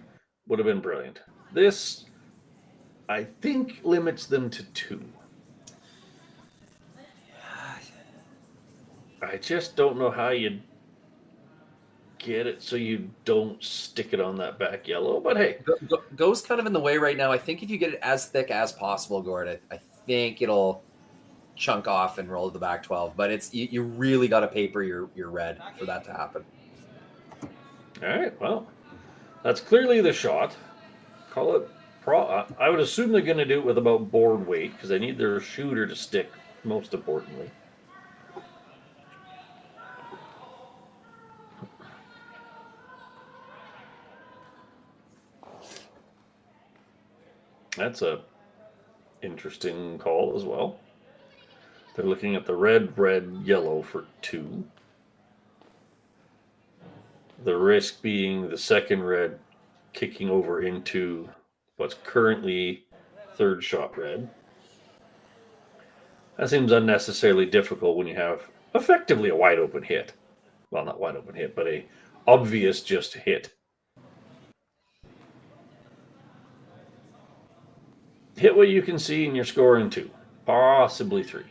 would have been brilliant. This, I think, limits them to 2. I just don't know how you get it so you don't stick it on that back yellow, but hey. Go's kind of in the way right now. I think if you get it as thick as possible, Gord, I think it'll chunk off and roll to the back 12. But it's you really got to paper your red for that to happen. All right, well, that's clearly the shot. Call it I would assume they're going to do it with about board weight because they need their shooter to stick, most importantly. That's a interesting call as well. They're looking at the red, red, yellow for 2. The risk being the second red kicking over into what's currently third shot red. That seems unnecessarily difficult when you have effectively a wide open hit. Well, not wide open hit, but a obvious just hit. Hit what you can see and you're scoring 2, possibly 3.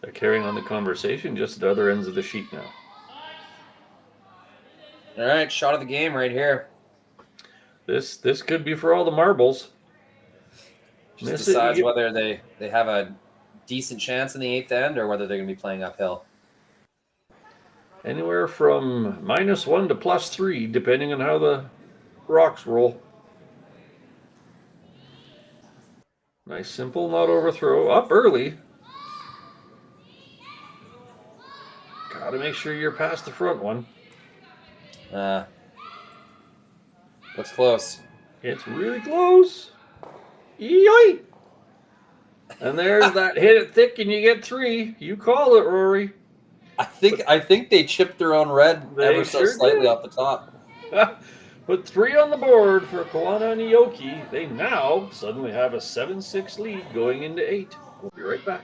They're carrying on the conversation just at other ends of the sheet now. All right, shot of the game right here. This could be for all the marbles. Just decides whether they have a decent chance in the 8th end or whether they're going to be playing uphill. Anywhere from -1 to +3, depending on how the rocks roll. Nice, simple, not overthrow. Up early. Got to make sure you're past the front one. Looks close. It's really close. Yoy! And there's that hit it thick and you get 3. You call it, Rory. I think they chipped their own red ever so slightly off the top. Put 3 on the board for Koana and Aoki. They now suddenly have a 7-6 lead going into 8. We'll be right back.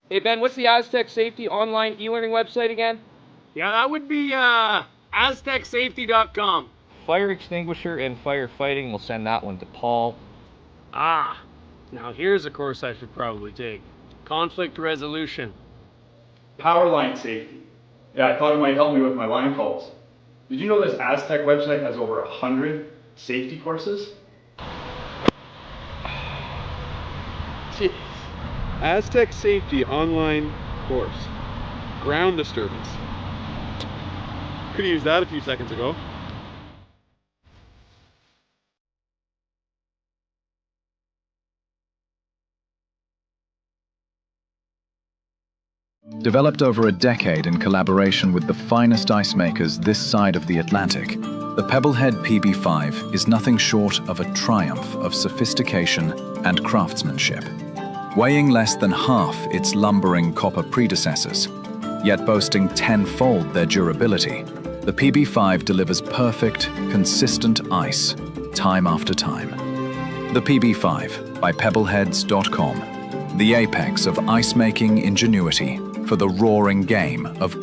Hey, Ben, what's the Aztec Safety online e-learning website again? Yeah, that would be aztecsafety.com. Fire extinguisher and firefighting. We'll send that one to Paul. Now here's a course I should probably take. Conflict resolution. Power line safety. Yeah, I thought it might help me with my line calls. Did you know this Aztec website has over 100 safety courses? Jeez. Aztec Safety online course. Ground disturbance. Could have used that a few seconds ago. Developed over a decade in collaboration with the finest ice makers this side of the Atlantic, the Pebblehead PB5 is nothing short of a triumph of sophistication and craftsmanship. Weighing less than half its lumbering copper predecessors, yet boasting tenfold their durability, the PB5 delivers perfect, consistent ice, time after time. The PB5 by Pebbleheads.com, the apex of ice-making ingenuity for the roaring game of...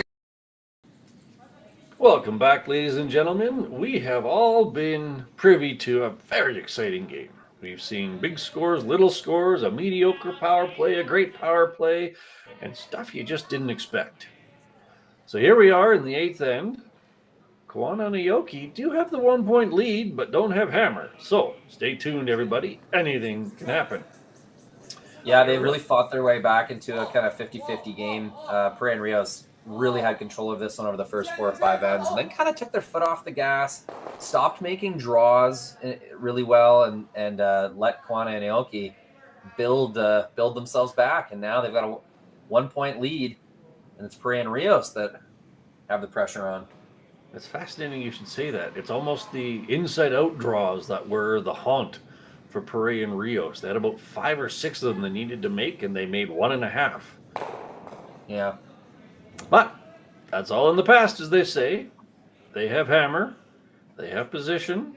Welcome back, ladies and gentlemen. We have all been privy to a very exciting game. We've seen big scores, little scores, a mediocre power play, a great power play, and stuff you just didn't expect. So here we are in the 8th end. Koana and Aoki do have the 1-point lead, but don't have hammer. So stay tuned, everybody. Anything can happen. Yeah, they really fought their way back into a kind of 50-50 game. Perret and Rios really had control of this one over the first 4 or 5 ends, and then kind of took their foot off the gas, stopped making draws really well, and let Koana and Aoki build themselves back. And now they've got a 1-point lead, and it's Perret and Rios that have the pressure on. It's fascinating you should say that. It's almost the inside-out draws that were the haunt for Perret and Rios. They had about 5 or 6 of them they needed to make, and they made 1.5. Yeah. But that's all in the past, as they say. They have hammer. They have position.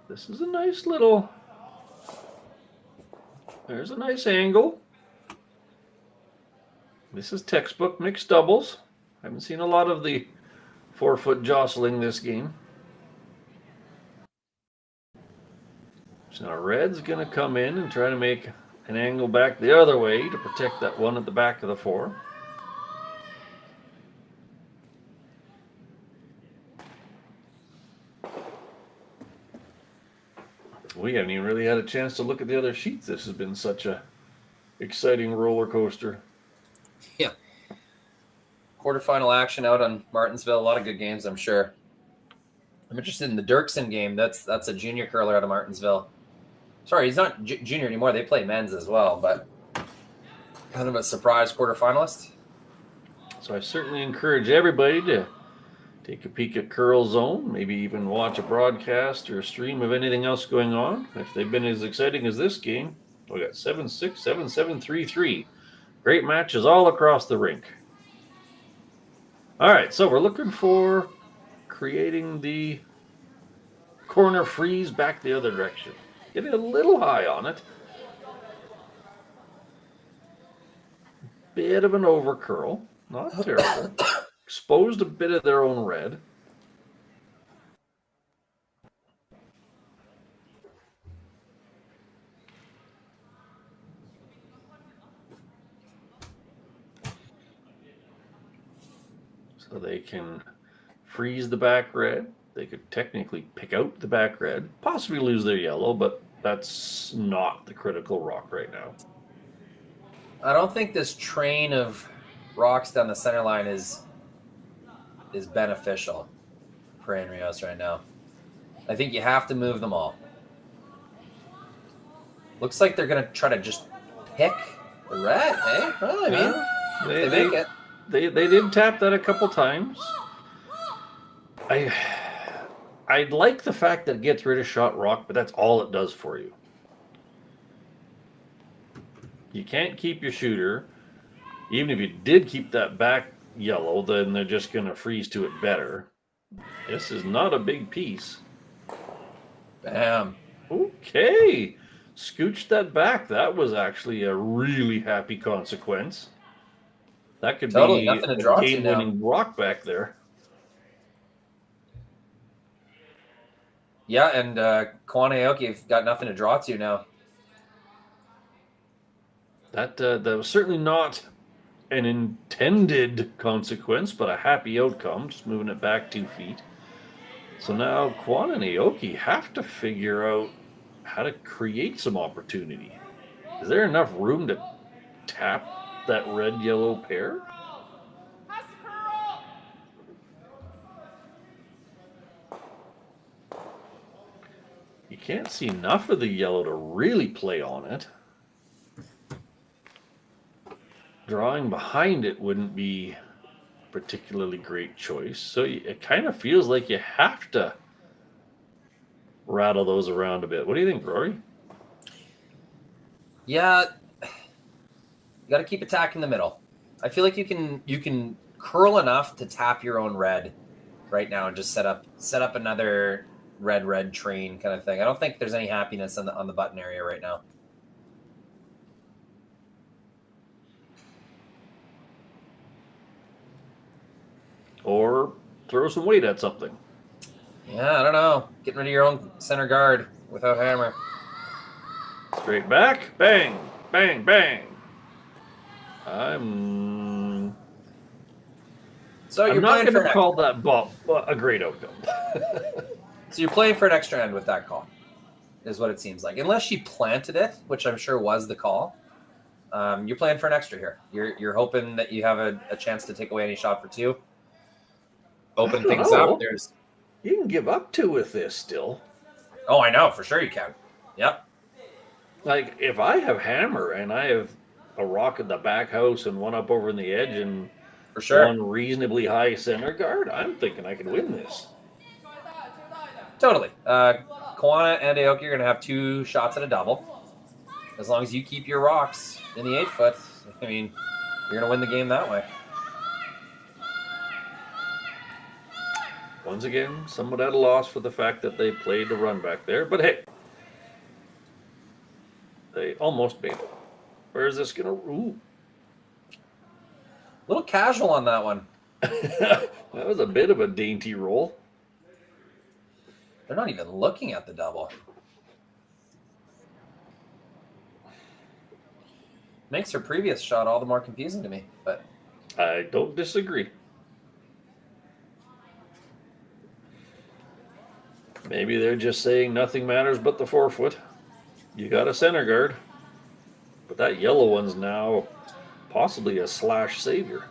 This is a nice little There's a nice angle. This is textbook mixed doubles. Haven't seen a lot of the 4-foot jostling this game. So now red's going to come in and try to make an angle back the other way to protect that one at the back of the 4. We haven't even really had a chance to look at the other sheets. This has been such a exciting roller coaster. Yeah. Quarterfinal action out on Martensville. A lot of good games, I'm sure. I'm interested in the Dirksen game. That's a junior curler out of Martensville. Sorry, he's not junior anymore. They play men's as well, but kind of a surprise quarterfinalist. So I certainly encourage everybody to take a peek at Curl Zone, maybe even watch a broadcast or a stream of anything else going on. If they've been as exciting as this game, we got 7-6, 7-7, 3-3. Great matches all across the rink. All right, so we're looking for creating the corner freeze back the other direction. Getting a little high on it. Bit of an over curl. Not terrible. Exposed a bit of their own red. So they can freeze the back red. They could technically pick out the back red, possibly lose their yellow, but that's not the critical rock right now. I don't think this train of rocks down the center line is beneficial for Rios right now. I think you have to move them all. Looks like they're going to try to just pick the red, eh? Well, I mean, they make it. They did tap that a couple times. I like the fact that it gets rid of shot rock, but that's all it does for you. You can't keep your shooter. Even if you did keep that back yellow, then they're just going to freeze to it better. This is not a big piece. Bam. Okay. Scooched that back. That was actually a really happy consequence. That could Totally be nothing to a draw to game-winning rock back there. Yeah, and Koana Aoki have got nothing to draw to now. That was certainly not an intended consequence, but a happy outcome, just moving it back 2 feet. So now Koana and Aoki have to figure out how to create some opportunity. Is there enough room to tap that red-yellow pair? You can't see enough of the yellow to really play on it. Drawing behind it wouldn't be a particularly great choice. So it kind of feels like you have to rattle those around a bit. What do you think, Rory? Yeah, you got to keep attacking the middle. I feel like you can curl enough to tap your own red right now and just set up another red train kind of thing. I don't think there's any happiness on the button area right now. Or throw some weight at something. Yeah, I don't know. Getting rid of your own center guard without hammer. Straight back, bang, bang, bang. I'm not going to call that ball a great outcome. So you're playing for an extra end with that call, is what it seems like. Unless she planted it, which I'm sure was the call. You're playing for an extra here. You're hoping that you have a chance to take away any shot for 2. Open things up. You can give up 2 with this still. Oh, I know. For sure you can. Yep. Like, if I have hammer and I have a rock at the back house and one up over in the edge and for sure one reasonably high center guard, I'm thinking I can win this. Totally. Koana and Aoki are going to have 2 shots at a double. As long as you keep your rocks in the 8-foot, I mean, you're going to win the game that way. Once again, somewhat at a loss for the fact that they played the run back there. But hey, They almost made it. Where is this going to... Ooh. A little casual on that one. That was a bit of a dainty roll. They're not even looking at the double. Makes her previous shot all the more confusing to me, but I don't disagree. Maybe they're just saying nothing matters but the 4-foot. You got a center guard. But that yellow one's now possibly a slash savior.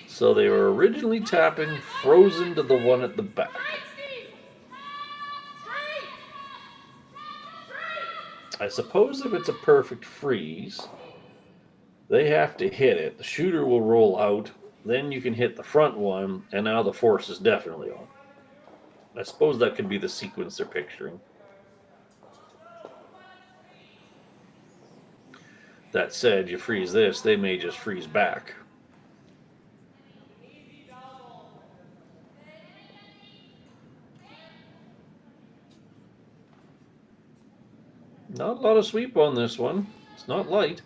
So they were originally tapping frozen to the one at the back. I suppose if it's a perfect freeze, they have to hit it. The shooter will roll out. Then you can hit the front one, and now the force is definitely on. I suppose that could be the sequence they're picturing. That said, you freeze this, they may just freeze back. Not a lot of sweep on this one. It's not light.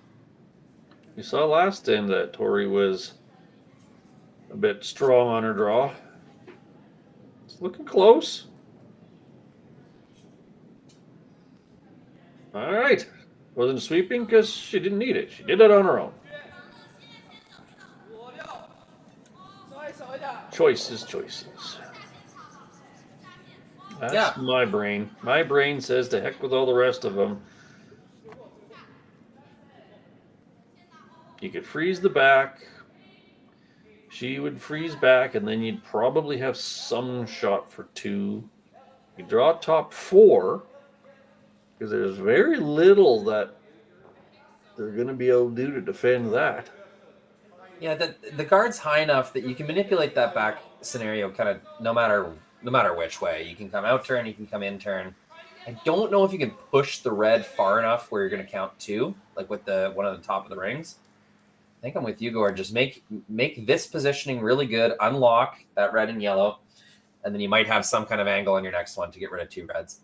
You saw last time that Tori was a bit strong on her draw. It's looking close. All right. Wasn't sweeping because she didn't need it. She did it on her own. Choices. That's my brain. My brain says to heck with all the rest of them. You could freeze the back. She would freeze back, and then you'd probably have some shot for 2. You draw top 4, because there's very little that they're going to be able to do to defend that. Yeah, the guard's high enough that you can manipulate that back scenario kind of no matter which way. You can come out turn, you can come in turn. I don't know if you can push the red far enough where you're going to count 2, like with the one on the top of the rings. I think I'm with you, Gord. Just make this positioning really good, unlock that red and yellow, and then you might have some kind of angle on your next one to get rid of 2 reds.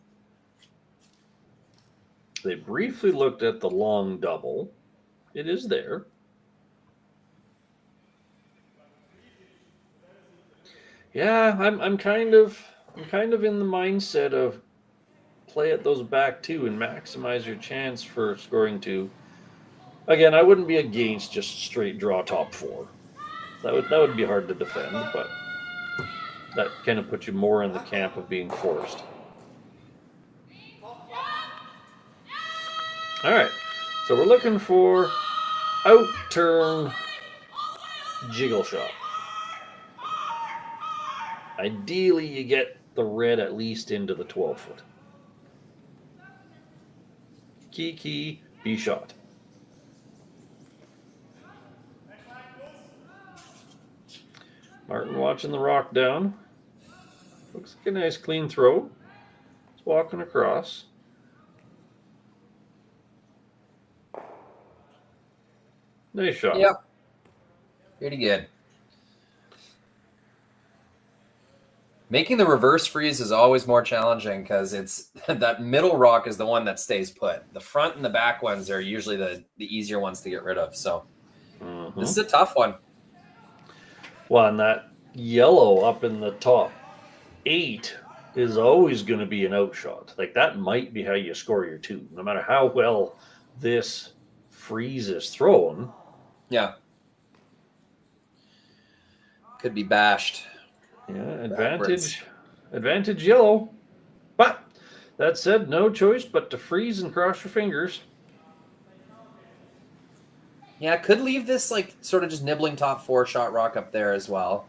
They briefly looked at the long double. It is there. Yeah, I'm kind of in the mindset of play at those back 2 and maximize your chance for scoring 2. Again, I wouldn't be against just straight draw top 4. That would be hard to defend, but that kind of puts you more in the camp of being forced. All right, so we're looking for out turn jiggle shot. Ideally, you get the red at least into the 12-foot. Key, be shot. Martin watching the rock down. Looks like a nice clean throw. He's walking across. Nice shot. Yep. Pretty good. Making the reverse freeze is always more challenging because it's that middle rock is the one that stays put. The front and the back ones are usually the easier ones to get rid of. So this is a tough one. Well, and that yellow up in the top 8 is always going to be an outshot. Like that might be how you score your 2, no matter how well this freeze is thrown. Yeah. Could be bashed. Yeah, advantage yellow. But that said, no choice but to freeze and cross your fingers. Yeah, could leave this like sort of just nibbling top 4 shot rock up there as well.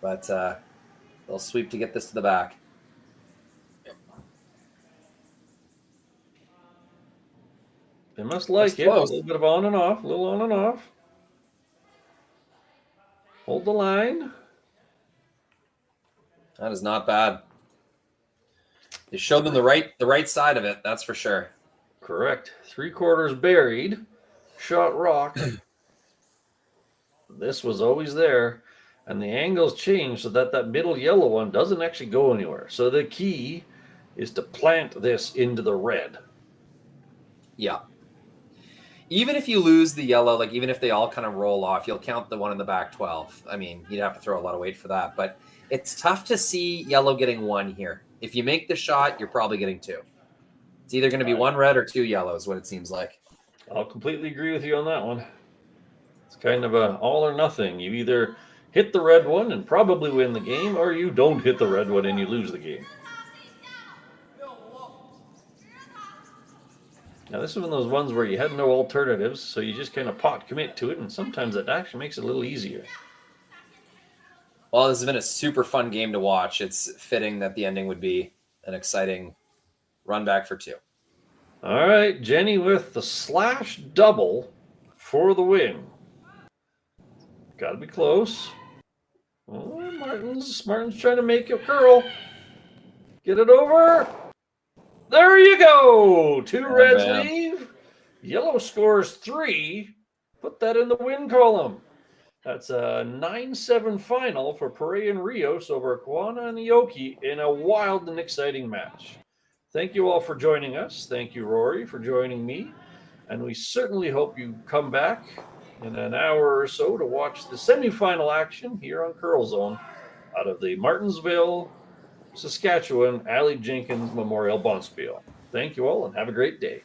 But they'll sweep to get this to the back. They must like it. Close. A little bit of on and off, a little on and off. Hold the line. That is not bad. They showed them the right side of it, that's for sure. Correct. 3/4 buried. Shot rock. This was always there. and the angles change so that that middle yellow one doesn't actually go anywhere. So the key is to plant this into the red. Yeah. Even if you lose the yellow, like even if they all kind of roll off, you'll count the one in the back 12. I mean, you'd have to throw a lot of weight for that, but it's tough to see yellow getting 1 here. If you make the shot, you're probably getting 2. It's either going to be 1 red or 2 yellows, what it seems like. I'll completely agree with you on that one. It's kind of a all or nothing. You either hit the red one and probably win the game, or you don't hit the red one and you lose the game. Now, this is one of those ones where you had no alternatives, so you just kind of pot commit to it, and sometimes that actually makes it a little easier. Well, this has been a super fun game to watch. It's fitting that the ending would be an exciting run back for 2. All right, Jenny with the slash double for the win. Got to be close. Oh, Martin's trying to make a curl. Get it over. There you go. 2 reds leave. Yellow scores 3. Put that in the win column. That's a 9-7 final for Perret and Rios over Koana and Aoki in a wild and exciting match. Thank you all for joining us. Thank you, Rory, for joining me. And we certainly hope you come back in an hour or so to watch the semifinal action here on Curl Zone out of the Martensville, Saskatchewan, Aly Jenkins Memorial Bonspiel. Thank you all and have a great day.